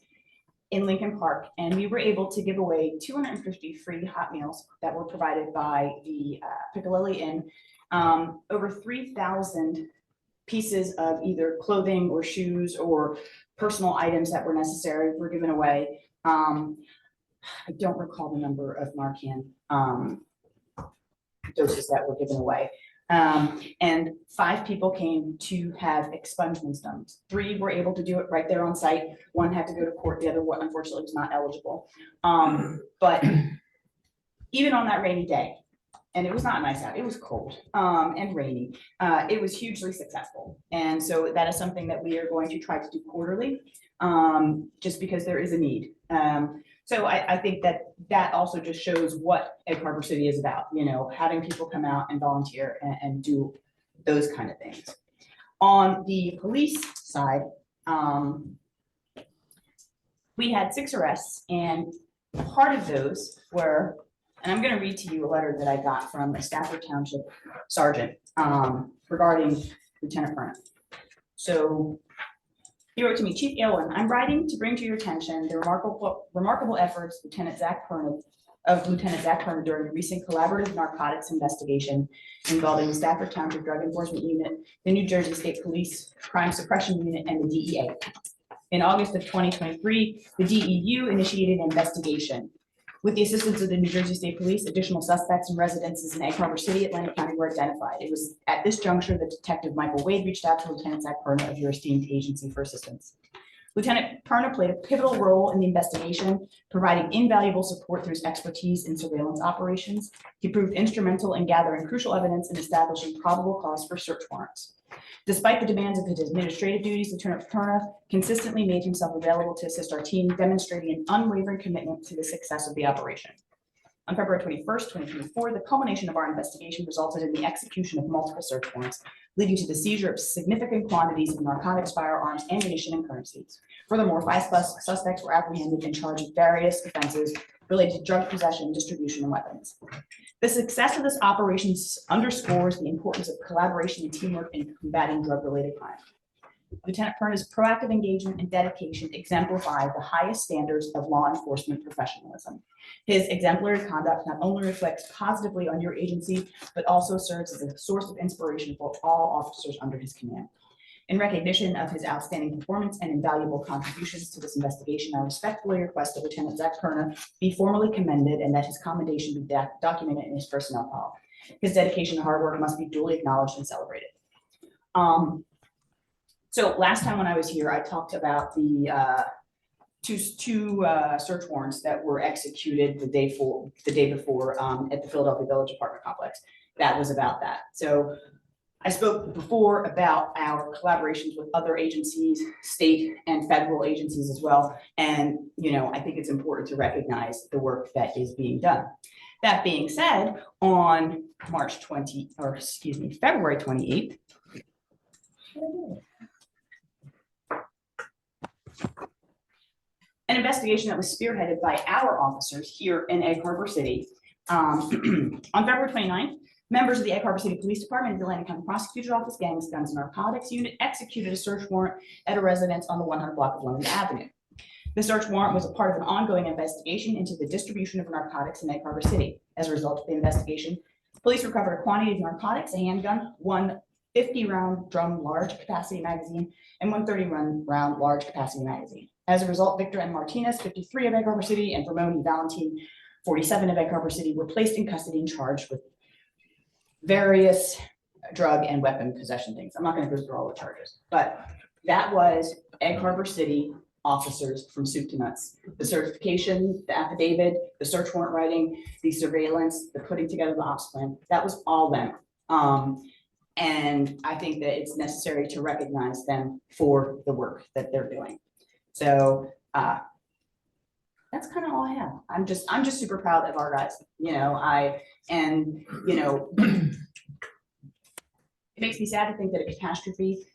in Lincoln Park. And we were able to give away 250 free hot meals that were provided by the Piccadilly Inn. Over 3,000 pieces of either clothing or shoes or personal items that were necessary were given away. I don't recall the number of Narcan doses that were given away. And 5 people came to have expungements done. 3 were able to do it right there on site. 1 had to go to court. The other one unfortunately was not eligible. But even on that rainy day, and it was not nice out, it was cold and rainy, it was hugely successful. And so that is something that we are going to try to do quarterly, just because there is a need. So I think that also just shows what Egg Harbor City is about, you know, having people come out and volunteer and do those kind of things. On the police side, we had 6 arrests, and part of those were, and I'm going to read to you a letter that I got from a Stafford Township sergeant regarding Lieutenant Perna. So he wrote to me, Chief Aylwin, I'm writing to bring to your attention the remarkable efforts of Lieutenant Zach Perna during the recent collaborative narcotics investigation involving the Stafford Township Drug Enforcement Unit, the New Jersey State Police Crime Suppression Unit, and the DEA. In August of 2023, the DEU initiated an investigation. With the assistance of the New Jersey State Police, additional suspects and residences in Egg Harbor City, Atlantic County were identified. It was at this juncture that Detective Michael Wade reached out to Lieutenant Zach Perna of your esteemed agency for assistance. Lieutenant Perna played a pivotal role in the investigation, providing invaluable support through his expertise in surveillance operations. He proved instrumental in gathering crucial evidence and establishing probable cause for search warrants. Despite the demands of his administrative duties, Lieutenant Perna consistently made himself available to assist our team, demonstrating an unwavering commitment to the success of the operation. On February 21st, 2024, the culmination of our investigation resulted in the execution of multiple search warrants, leading to the seizure of significant quantities of narcotics, firearms, ammunition, and currencies. Furthermore, 5 suspects were apprehended and charged with various offenses related to drug possession, distribution, and weapons. The success of this operation underscores the importance of collaboration and teamwork in combating drug-related crime. Lieutenant Perna's proactive engagement and dedication exemplify the highest standards of law enforcement professionalism. His exemplary conduct not only reflects positively on your agency, but also serves as a source of inspiration for all officers under his command. In recognition of his outstanding performance and invaluable contributions to this investigation, I respectfully request that Lieutenant Zach Perna be formally commended and that his commendation be documented in his personnel file. His dedication and hard work must be duly acknowledged and celebrated. So last time when I was here, I talked about the two search warrants that were executed the day before at the Philadelphia Village apartment complex. That was about that. So I spoke before about our collaborations with other agencies, state and federal agencies as well. And, you know, I think it's important to recognize the work that is being done. That being said, on February 28th, an investigation that was spearheaded by our officers here in Egg Harbor City. On February 29th, members of the Egg Harbor City Police Department and the Atlantic County Prosecutor's Office Gangs, Guns, and Narcotics Unit executed a search warrant at a residence on the 100 block of London Avenue. The search warrant was a part of an ongoing investigation into the distribution of narcotics in Egg Harbor City. As a result of the investigation, police recovered a quantity of narcotics, a handgun, one 50-round drum large capacity magazine, and one 30-round large capacity magazine. As a result, Victor M. Martinez, 53 of Egg Harbor City, and Ramon Valentin, 47 of Egg Harbor City, were placed in custody and charged with various drug and weapon possession things. I'm not going to go through all the charges, but that was Egg Harbor City officers from soup to nuts. The certification, the affidavit, the search warrant writing, the surveillance, the putting together the ops plan, that was all them. And I think that it's necessary to recognize them for the work that they're doing. So that's kind of all I have. I'm just super proud of our guys. You know, it makes me sad to think that a catastrophe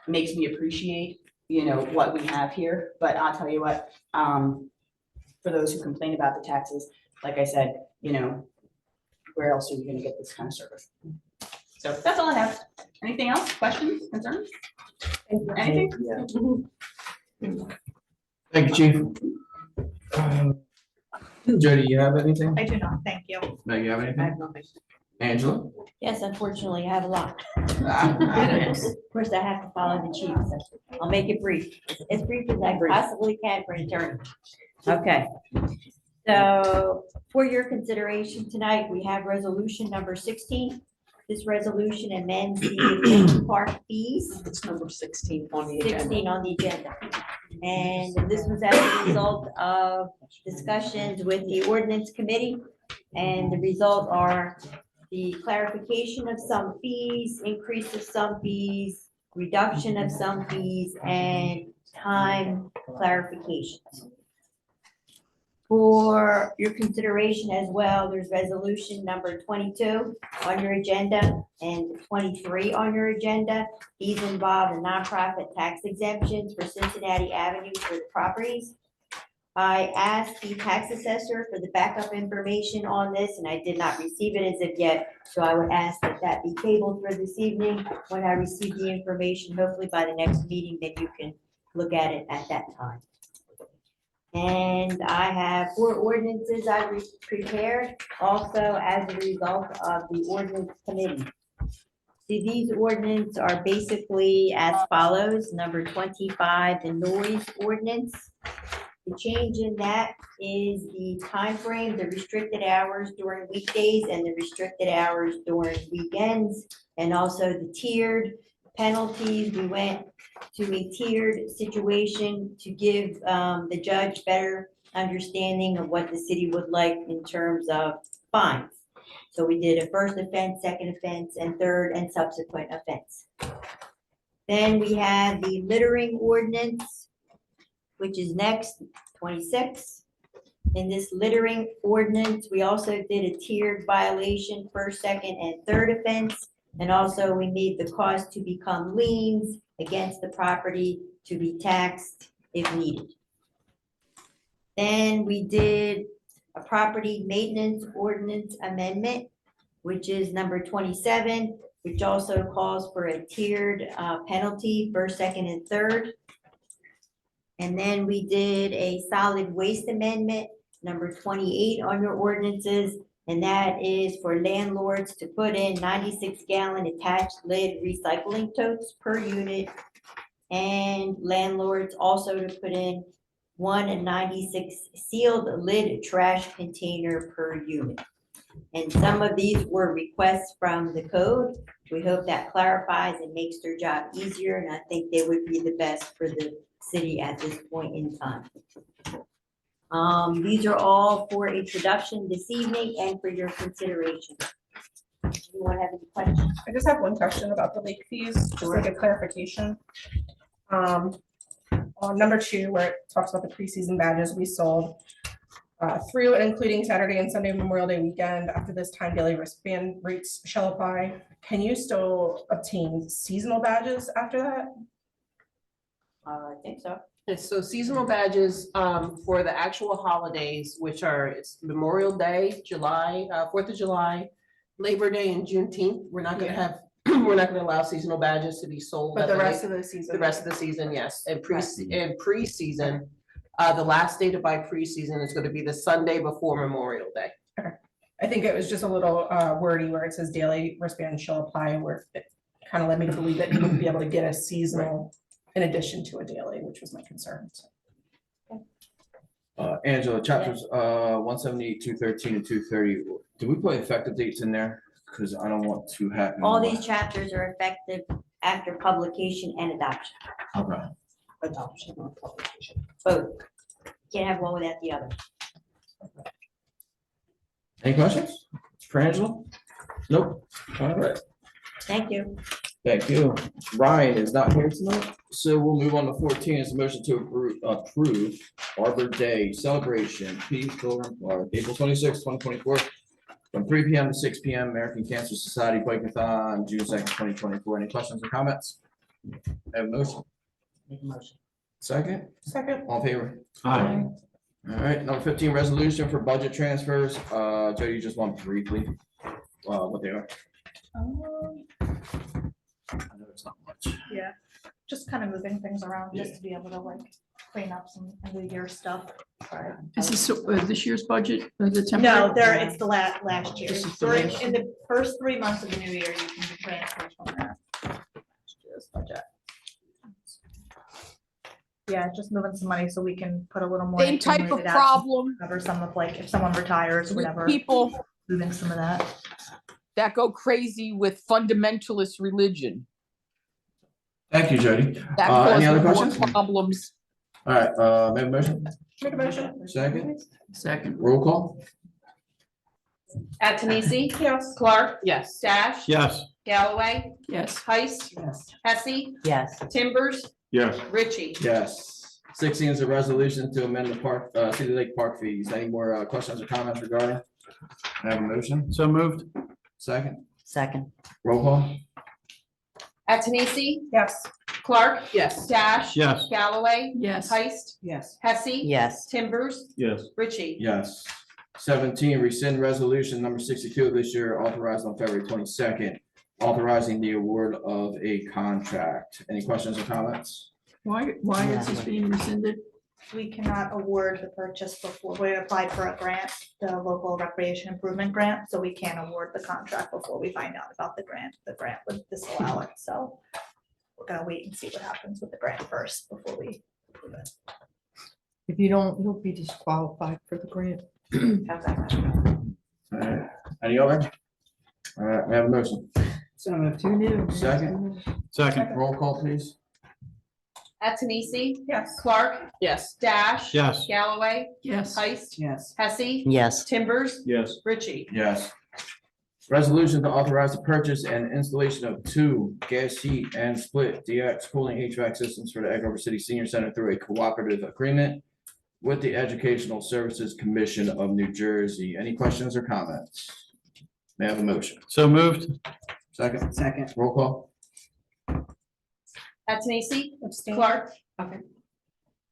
makes me appreciate, you know, what we have here. But I'll tell you what, for those who complain about the taxes, like I said, you know, where else are you going to get this kind of service? So that's all I have. Anything else? Questions, concerns? Anything? Thank you, Chief. Jody, you have anything? I do not, thank you. Meg, you have I anything? have nothing. Angela? Yes, unfortunately, I have a lot. Ah, Of course, I have to follow the chief, so I'll make it brief, as brief as I possibly can for an attorney. Okay. So for your consideration tonight, we have resolution number 16. This resolution amends the Adventure Park fees. It's number 16 on the agenda. 16 on the agenda. And this was as a result of discussions with the ordinance committee. And the results are the clarification of some fees, increase of some fees, reduction of some fees, and time clarifications. For your consideration as well, there's resolution number 22 on your agenda and 23 on your agenda. These involve the nonprofit tax exemptions for Cincinnati Avenue for the properties. I asked the tax assessor for the backup information on this, and I did not receive it as of yet. So I would ask that that be tabled for this evening. When I receive the information, hopefully by the next meeting, then you can look at it at that time. And I have 4 ordinances I prepared also as a result of the ordinance committee. See, these ordinances are basically as follows. Number 25, the noise ordinance. The change in that is the time frame, the restricted hours during weekdays and the restricted hours during weekends, and also the tiered penalties. We went to a tiered situation to give the judge better understanding of what the city would like in terms of fines. So we did a first offense, second offense, and third and subsequent offense. Then we have the littering ordinance, which is next, 26. In this littering ordinance, we also did a tiered violation, first, second, and third offense. And also we made the cost to become liens against the property to be taxed if needed. Then we did a property maintenance ordinance amendment, which is number 27, which also calls for a tiered penalty, first, second, and third. And then we did a solid waste amendment, number 28 on your ordinances, and that is for landlords to put in 96-gallon attached lid recycling totes per unit, and landlords also to put in 196 sealed lid trash container per unit. And some of these were requests from the code. We hope that clarifies and makes their job easier, and I think they would be the best for the city at this point in time. These are all for introduction this evening and for your consideration. Anyone have any questions? I just have one question about the lake fees, just like a clarification. On number 2, where it talks about the preseason badges we sold, through and including Saturday and Sunday Memorial Day weekend, after this time daily wristband rates shall apply. Can you still obtain seasonal badges after that? I think so. And so seasonal badges, for the actual holidays, which are, it's Memorial Day, July, 4th of July, Labor Day and Juneteenth, we're not gonna have, we're not gonna allow seasonal badges to be sold. But at the lake. rest of the season? The rest of the season, yes, and preseason, the last day to buy preseason is gonna be the Sunday before Memorial Day. I think it was just a little wordy where it says daily wristband shall apply, where it kind of led me to believe that you wouldn't be able to get a seasonal in addition to a daily, which was my concern. Angela, chapters 178, 213, and 230, do we put effective dates in there? Because I don't want to happen. All these chapters are effective after publication and adoption. Okay. Adoption or publication. Both. Can't have one without the other. Any questions for Angela? Nope. All right. Thank you. Thank you. Ryan is not here tonight, so we'll move on to 14. It's a motion to approve Arbor Day celebration, April 26, 2024, from 3 p.m. to 6 p.m. American Cancer Society Bike-a-thon, June 2nd, 2024. Any questions or comments? Have a motion? Make a motion. Second? Second. All in favor? Aye. All right, number 15, resolution for budget transfers. Joe, you just want briefly what they are? I know it's not much. Yeah, just kind of moving things around just to be able to like clean up some end of the year stuff. Is this this year's budget, the No, temporary? it's the last year. This is the During, last in the first 3 months of the new year, you can transfer from that. last year's budget. Yeah, just moving some money so we can put a little more. Same type of accumulated out, problem Cover some of like, if someone retires, with whatever, people moving some of that. that go crazy with fundamentalist religion. Thank you, Jody. That Any other causes questions? more problems. All right, make a motion. Make a motion. Second, Second. roll call. Antonisi, Yes. Clark, Yes. Dash, Yes. Galloway, Yes. Heist, Yes. Hesse, Yes. Timbers, Yes. Richie. Yes. 16 is a resolution to amend the park, City Lake Park fees. Any more questions or comments regarding? I have a motion. So moved. Second, Second. roll call. Antonisi, Yes. Clark, Yes. Dash. Yes. Galloway, Yes. Heist, Yes. Hesse. Yes. Timbers, Yes. Richie. Yes. 17, rescind resolution number 62 of this year, authorized on February 22nd, authorizing the award of a contract. Any questions or comments? Why is this being rescinded? We cannot award the purchase before we applied for a grant, the local recreation improvement grant, so we can't award the contract before we find out about the grant. The grant would disallow it, so we're gonna wait and see what happens with the grant first before we approve it. If you don't, you'll be disqualified for the grant. How's that? All right. Any other? All right, we have a motion. So moved. Who knew? Second, Second. roll call, please. Antonisi, Yes. Clark, Yes. Dash. Yes. Galloway, Yes. Heist, Yes. Hesse, Yes. Timbers, Yes. Richie. Yes. Resolution to authorize the purchase and installation of 2 gas heat and split DX cooling HVAC systems for the Egg Harbor City Senior Center through a cooperative agreement. with the Educational Services Commission of New Jersey. Any questions or comments? May I have a motion? So moved. Second, Second. roll call? Atenesi, Abstain. Clark,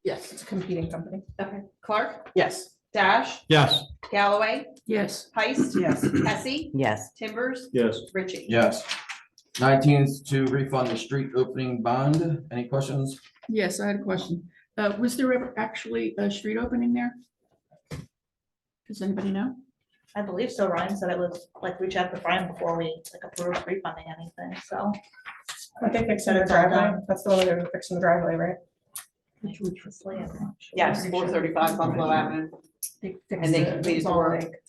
Yes, it's a competing company. Clark, Yes. Dash, Yes. Galloway, Yes. Heist. Yes. Hesse, Yes. Timbers, Yes. Ritchie. Yes. 19 is to refund the street opening bond. Any questions? Yes, I had a question. Was there ever actually a street opening there? Does anybody know? I believe so. Ryan said it was like reach out to Brian before we like approve refunding anything, so. I think they fixed the driveway. That's the one that they're fixing the driveway, right? Yes, 435 Buffalo Avenue. And they completed It's the all work. like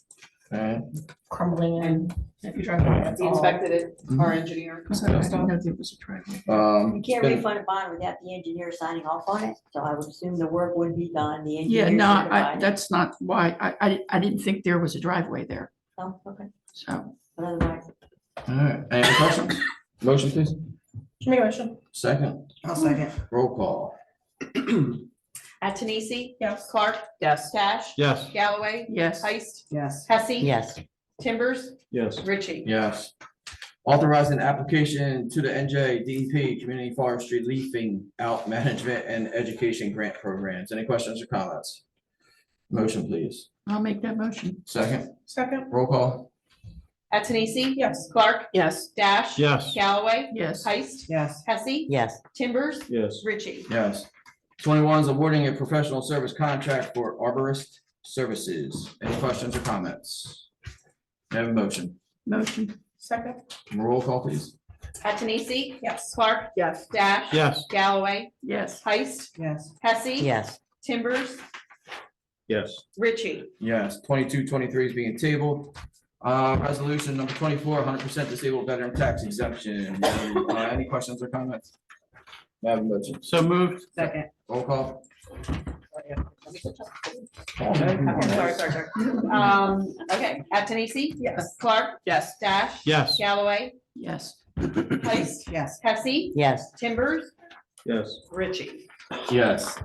Okay. crumbling and if you drive by, it's He all. inspected it, our engineer. Because I didn't know there was a driveway. You It's can't been- refund a bond without the engineer signing off on it, so I would assume the work would be done, the Yeah, engineer. no, certified it. that's not why, I didn't think there was a driveway there, Oh, okay, so. but otherwise, All right, any other questions? Motion, please. Make a motion. Second, I'll second. roll call. Atenesi, Yes. Clark, Yes. Dash, Yes. Galloway, Yes. Heist, Yes. Hesse. Yes. Timbers, Yes. Ritchie. Yes. Authorizing application to the NJ DEP Community Forestry Leafing Out Management and Education Grant Programs. Any questions or comments? Motion, please. I'll make that motion. Second, Second. roll call. Atenesi, Yes. Clark, Yes. Dash. Yes. Galloway, Yes. Heist, Yes. Hesse. Yes. Timbers, Yes. Ritchie. Yes. 21 is awarding a professional service contract for arborist services. Any questions or comments? May I have a motion? Motion. Second. Roll call, please. Atenesi, Yes. Clark, Yes. Dash. Yes. Galloway, Yes. Heist, Yes. Hesse. Yes. Timbers, Yes. Ritchie. Yes, 22, 23 is being tabled. Resolution number 24, 100% disabled veteran tax exemption. Any questions or comments? May I have a motion? So moved. Second. Roll call. Sorry. Okay, Atenesi. Yes. Clark, Yes. Dash. Yes. Galloway, Yes. Heist, Yes. Hesse. Yes. Timbers, Yes. Ritchie. Yes.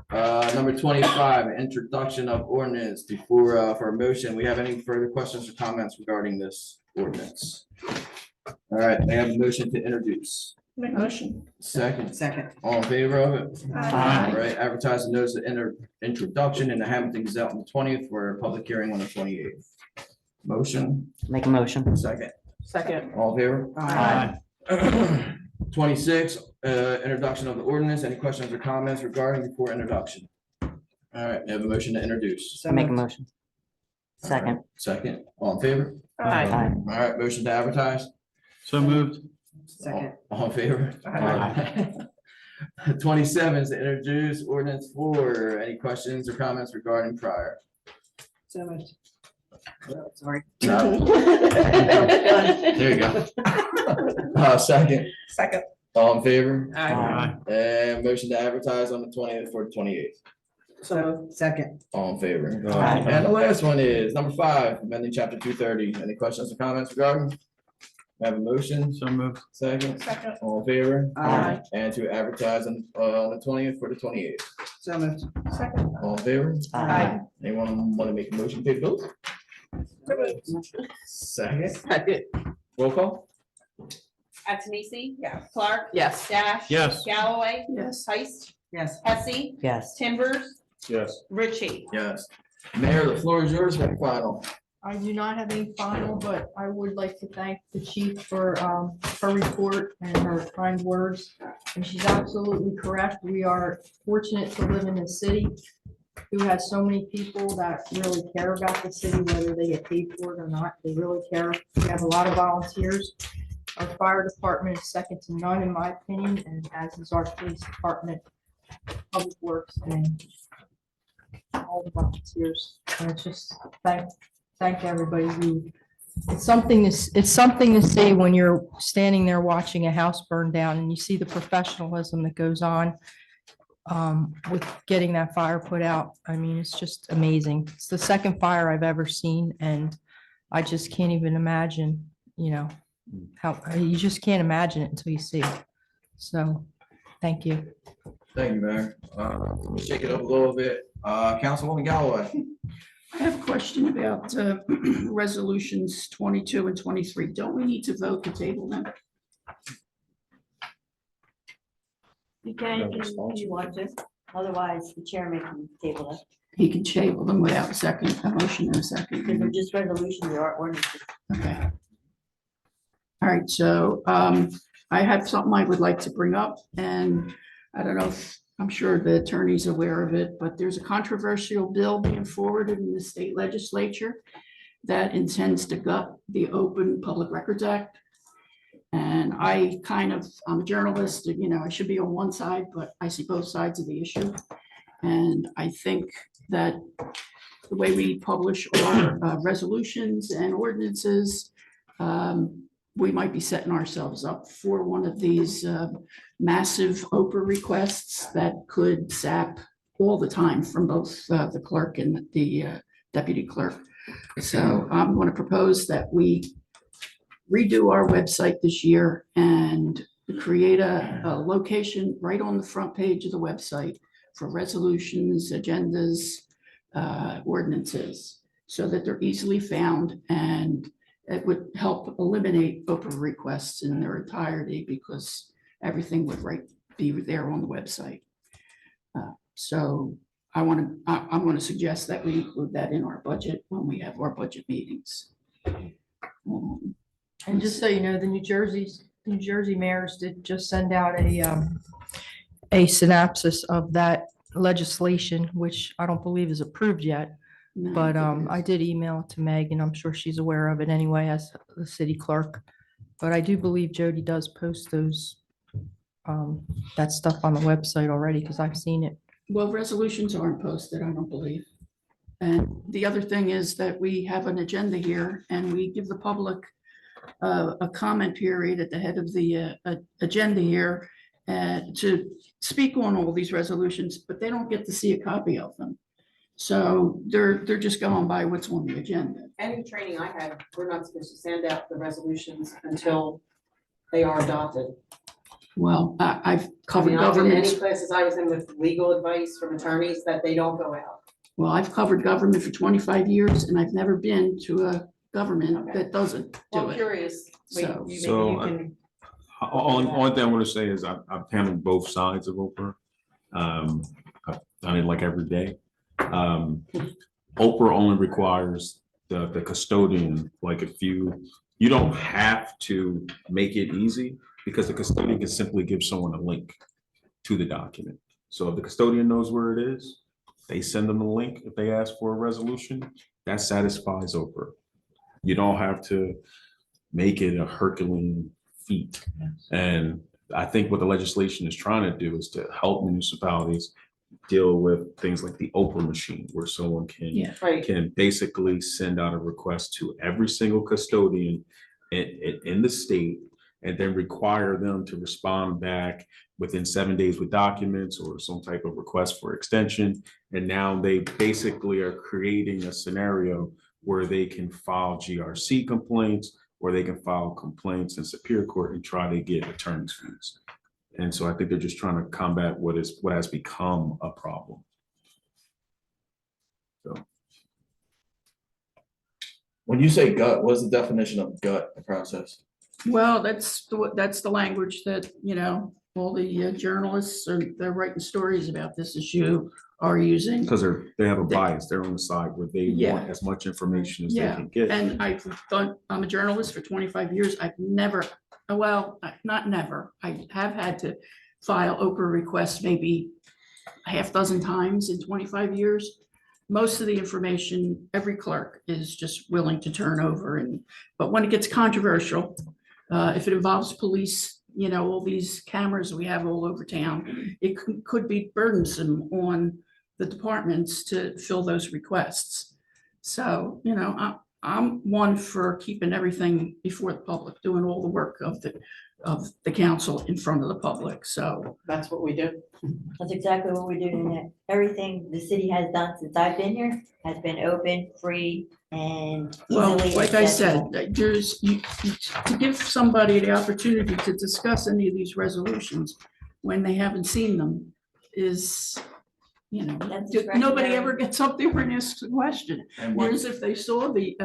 Number 25, introduction of ordinance. Before, for a motion, we have any further questions or comments regarding this ordinance? All right, I have a motion to introduce. Make a motion. Second, Second. all in favor of it? Aye. All right, advertise and notice of introduction in the Hamilton Gazette on the 20th for a public hearing on the 28th. Motion, Make a motion. second, Second. all in favor? Aye. 26, introduction of the ordinance. Any questions or comments regarding before introduction? All right, we have a motion to introduce. So Make a moved. motion. Second. Second, all in favor? Aye. Aye. All right, motion to advertise. So moved. Second. All in favor? Aye. 27 is to introduce ordinance 4. Any questions or comments regarding prior? So moved. Sorry. No. There you go. Second, Second. all in favor? Aye. And motion to advertise on the 20th for the 28th. So second. All in favor? Aye. And the last one is number 5, amending chapter 230. Any questions or comments regarding? Have a motion, So moved. second, Second. all in favor? Aye. And to advertise on the 20th for the 28th. So moved. Second. All in favor? Aye. Anyone want to make a motion to pay the bills? Second, Second. roll call? Atenesi. Yes. Clark. Yes. Dash. Yes. Galloway, Yes. Heist, Yes. Hesse, Yes. Timbers, Yes. Ritchie. Yes. Mayor, the floor is yours for the final. I do not have any final, but I would like to thank the chief for her report and her kind words. And she's absolutely correct. We are fortunate to live in a city who has so many people that really care about the city, whether they get paid for it or not. They really care. We have a lot of volunteers. Our fire department is second to none, in my opinion, and as is our police department, public works, and all the volunteers. And it's just thank everybody who, it's something to see when you're standing there watching a house burn down and you see the professionalism that goes on with getting that fire put out. I mean, it's just amazing. It's the second fire I've ever seen, and I just can't even imagine, how, you just can't imagine it until you see it. So, thank you. Thank you, Mayor. Shake it up a little bit. Councilwoman Galloway. I have a question about resolutions 22 and 23. Don't we need to vote to table them? You can, if you want to, otherwise the chairman can table it, He can table them without a second, a motion and a because they're second. just resolutions, they are ordinances. Okay. All right, so I have something I would like to bring up, and I don't know if, I'm sure the attorney's aware of it, but there's a controversial bill being forwarded in the state legislature that intends to gut the Open Public Records Act. And I'm a journalist, you know, I should be on one side, but I see both sides of the issue. And I think that the way we publish our resolutions and ordinances, we might be setting ourselves up for one of these massive Oprah requests that could sap all the time from both the clerk and the deputy clerk. So I'm going to propose that we redo our website this year and create a location right on the front page of the website for resolutions, agendas, ordinances, so that they're easily found, and it would help eliminate Oprah requests in their entirety because everything would be there on the website. So I'm going to suggest that we include that in our budget when we have our budget meetings. And just so you know, the New Jersey mayors did just send out a synopsis of that legislation, which I don't believe is approved yet. No, But it I is. did email it to Meg, and I'm sure she's aware of it anyway as the city clerk. But I do believe Jody does post those, that stuff on the website already, because I've seen it. Well, resolutions aren't posted, I don't believe. And the other thing is that we have an agenda here and we give the public a comment period at the head of the agenda here to speak on all these resolutions, but they don't get to see a copy of them. So they're just going by what's on the agenda. Any training I had, we're not supposed to send out the resolutions until they are adopted. Well, I've I covered mean, I did any governments. classes I was in with legal advice from attorneys that they don't go out. Well, I've covered government for 25 years and I've never been to a government that doesn't do Well, I'm it. curious. Wait, So- you So, maybe you can. Only thing I want to say is I've handled both sides of Oprah. I've done it like every day. Oprah only requires the custodian, like if you don't have to make it easy because the custodian can simply give someone a link to the document. So if the custodian knows where it is, they send them a link. If they ask for a resolution, that satisfies Oprah. You don't have to make it a Herculean feat. And I think what the legislation is trying to do is to help municipalities deal with things like the Oprah machine, where someone Yeah. can basically send out a request to every single custodian in the state and then require them to respond back within 7 days with documents or some type of request for extension. And now they basically are creating a scenario where they can file GRC complaints, or they can file complaints in Superior Court and try to get attorney's fees. And so I think they're just trying to combat what has become a problem. So. When you say gut, what's the definition of gut process? Well, that's the language that, you know, all the journalists they're writing stories about this issue are using. Because they have a bias, they're on the side where they Yeah. want as much information as they Yeah, can get. and I'm a journalist for 25 years. I've never, well, not never. I have had to file Oprah requests maybe a half dozen times in 25 years. Most of the information, every clerk is just willing to turn over, but when it gets controversial, if it involves police, you know, all these cameras we have all over town, it could be burdensome on the departments to fill those requests. So, you know, I'm one for keeping everything before the public, doing all the work of the council in front of the public, so. That's what we do. That's exactly what we're doing. That everything the city has done since I've been here has been open, free, and Well, easily like I accessible. said, to give somebody the opportunity to discuss any of these resolutions when they haven't seen them, is, you know, That's nobody discretionary. ever gets up there and asks a question. And Whereas if they saw they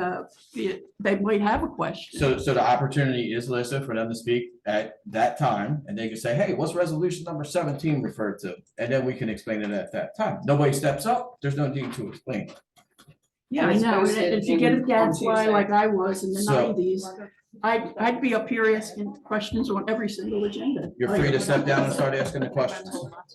might have a question. so the opportunity is listed for them to speak at that time, and they can say, hey, what's resolution number 17 referred to? And then we can explain it at that time. Nobody steps up, there's no need to explain. Yeah, I It's know, and posted if you get a on gadfly Tuesday. like I was in the So- nineties, I'd be up here asking questions on every single agenda. You're free to step down and start asking the questions.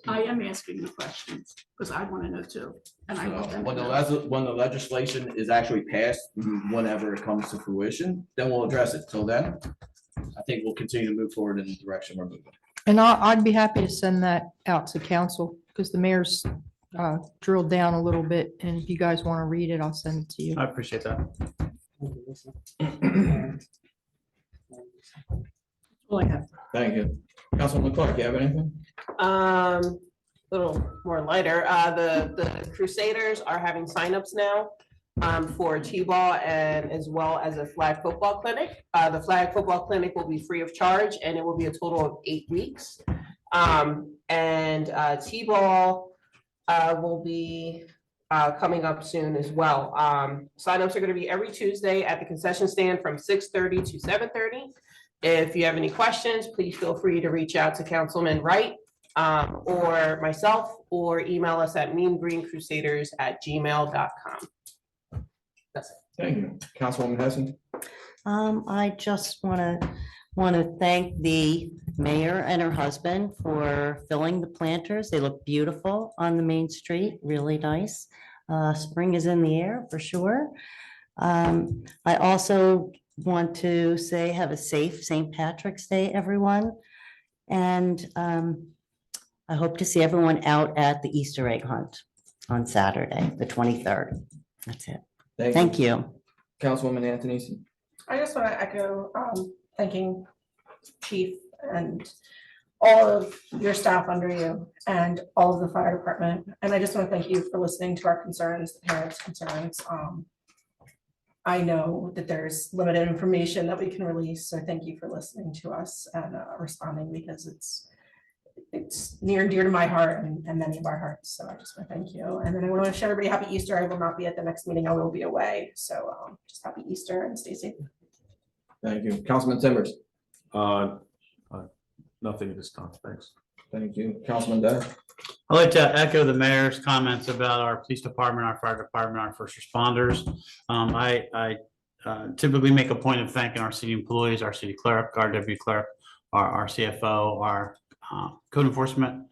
I am asking the questions, because I want to know too, and I want them to When the know. when the legislation is actually passed, whenever it comes to fruition, then we'll address it. Till then, I think we'll continue to move forward in the direction we're moving. And I'd be happy to send that out to council because the mayor's drilled down a little bit. And if you guys want to read it, I'll send it to you. I appreciate that. All I have. Thank you. Councilwoman Clark, you have anything? Little more lighter, the Crusaders are having signups now for T-ball and as well as a flag football clinic. The flag football clinic will be free of charge and it will be a total of 8 weeks. And T-ball will be coming up soon as well. Signups are gonna be every Tuesday at the concession stand from 6:30 to 7:30. If you have any questions, please feel free to reach out to Councilman Wright or myself, or email us at meangreencrusaders@gmail.com. That's it. Thank you. Councilwoman Hessen? I just want to thank the mayor and her husband for filling the planters. They look beautiful on the main street, really nice. Spring is in the air for sure. I also want to say have a safe St. Patrick's Day, everyone. And I hope to see everyone out at the Easter egg hunt on Saturday, the 23rd. That's it. Thank you. Councilwoman Anthony. I just want to echo thanking Chief and all of your staff under you and all of the fire department. And I just want to thank you for listening to our concerns, the parents' concerns. I know that there's limited information that we can release, so thank you for listening to us and responding, because it's near and dear to my heart and many of our hearts. So I just want to thank you. And then I want to wish everybody happy Easter. I will not be at the next meeting. I will be away. So just happy Easter and stay safe. Thank you. Councilman Timbers? Nothing at this time, thanks. Thank you. Councilman Day? I'd like to echo the mayor's comments about our police department, our fire department, our first responders. I typically make a point of thanking our city employees, our city clerk, our deputy clerk, our CFO, our code enforcement,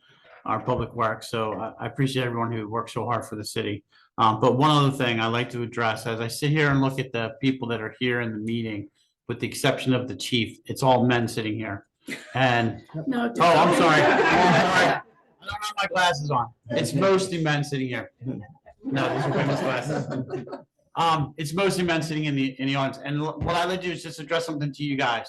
our public works. So I appreciate everyone who works so hard for the city. But one other thing I'd like to address, as I sit here and look at the people that are here in the meeting, with the exception of the chief, it's all men sitting here. And, No, oh, I'm sorry. I don't have my glasses on. It's mostly men sitting here. No, these are women's glasses. It's mostly men sitting in the audience. And what I like to do is just address something to you guys.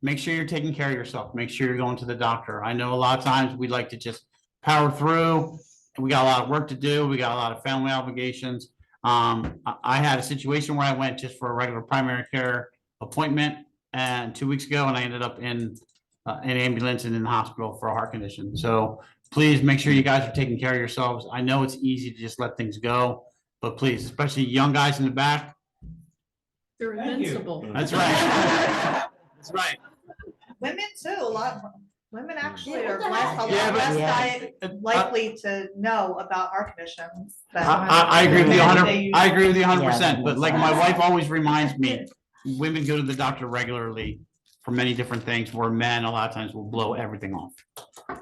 Make sure you're taking care of yourself. Make sure you're going to the doctor. I know a lot of times we like to just power through. We got a lot of work to do. We got a lot of family obligations. I had a situation where I went just for a regular primary care appointment and 2 weeks ago, and I ended up in an ambulance and in the hospital for a heart condition. So please make sure you guys are taking care of yourselves. I know it's easy to just let things go, but please, especially young guys in the back. They're invincible. That's right. That's right. Women too, a lot, women actually are Yeah, less but- likely to know about heart conditions. than- I agree with you I agree with you Yeah. 100%, but like my wife always reminds me, women go to the doctor regularly for many different things, where men a lot of times will blow everything off.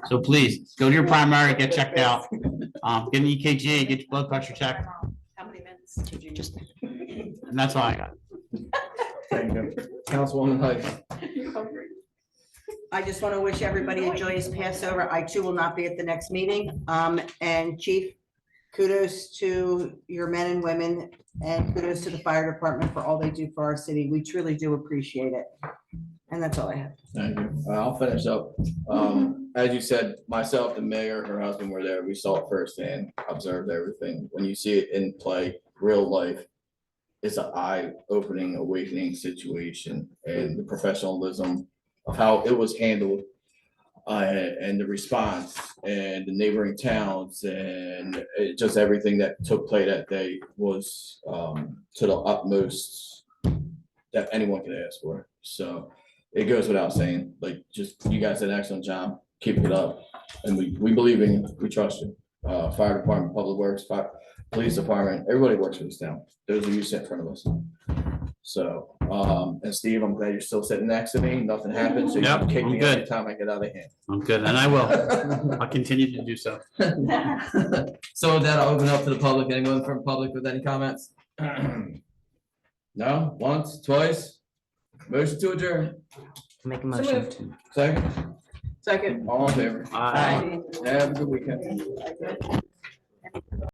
So please, go to your primary, get checked out, get an EKG, get your blood pressure checked, How many minutes did you just? and that's all I got. Thank you. Councilwoman Hyde? I just want to wish everybody a joyous Passover. I too will not be at the next meeting. And Chief, kudos to your men and women, and kudos to the fire department for all they do for our city. We truly do appreciate it. And that's all I have. Thank you. I'll finish up. As you said, myself, the mayor, her husband were there. We saw it firsthand, observed everything. When you see it in play, real life, it's an eye-opening, awakening situation, and the professionalism of how it was handled. and the response and the neighboring towns and just everything that took place that day was to the utmost that anyone could ask for. So it goes without saying, like, just you guys did an excellent job. Keep it up. And we believe in you. We trust you. Fire department, public works, police department, everybody works for this town. Those of you sit in front of us. So, and Steve, I'm glad you're still sitting next to me. Nothing happened. So you Yep, can kick I'm me good. every time I get out of hand. I'm good, and I will. I'll continue to do so. So with that, I'll open up to the public. Anyone from public with any comments? No, once, twice? Motion to adjourn. Make a So motion moved. to. Second, Second. all in favor? Aye. Have a good weekend.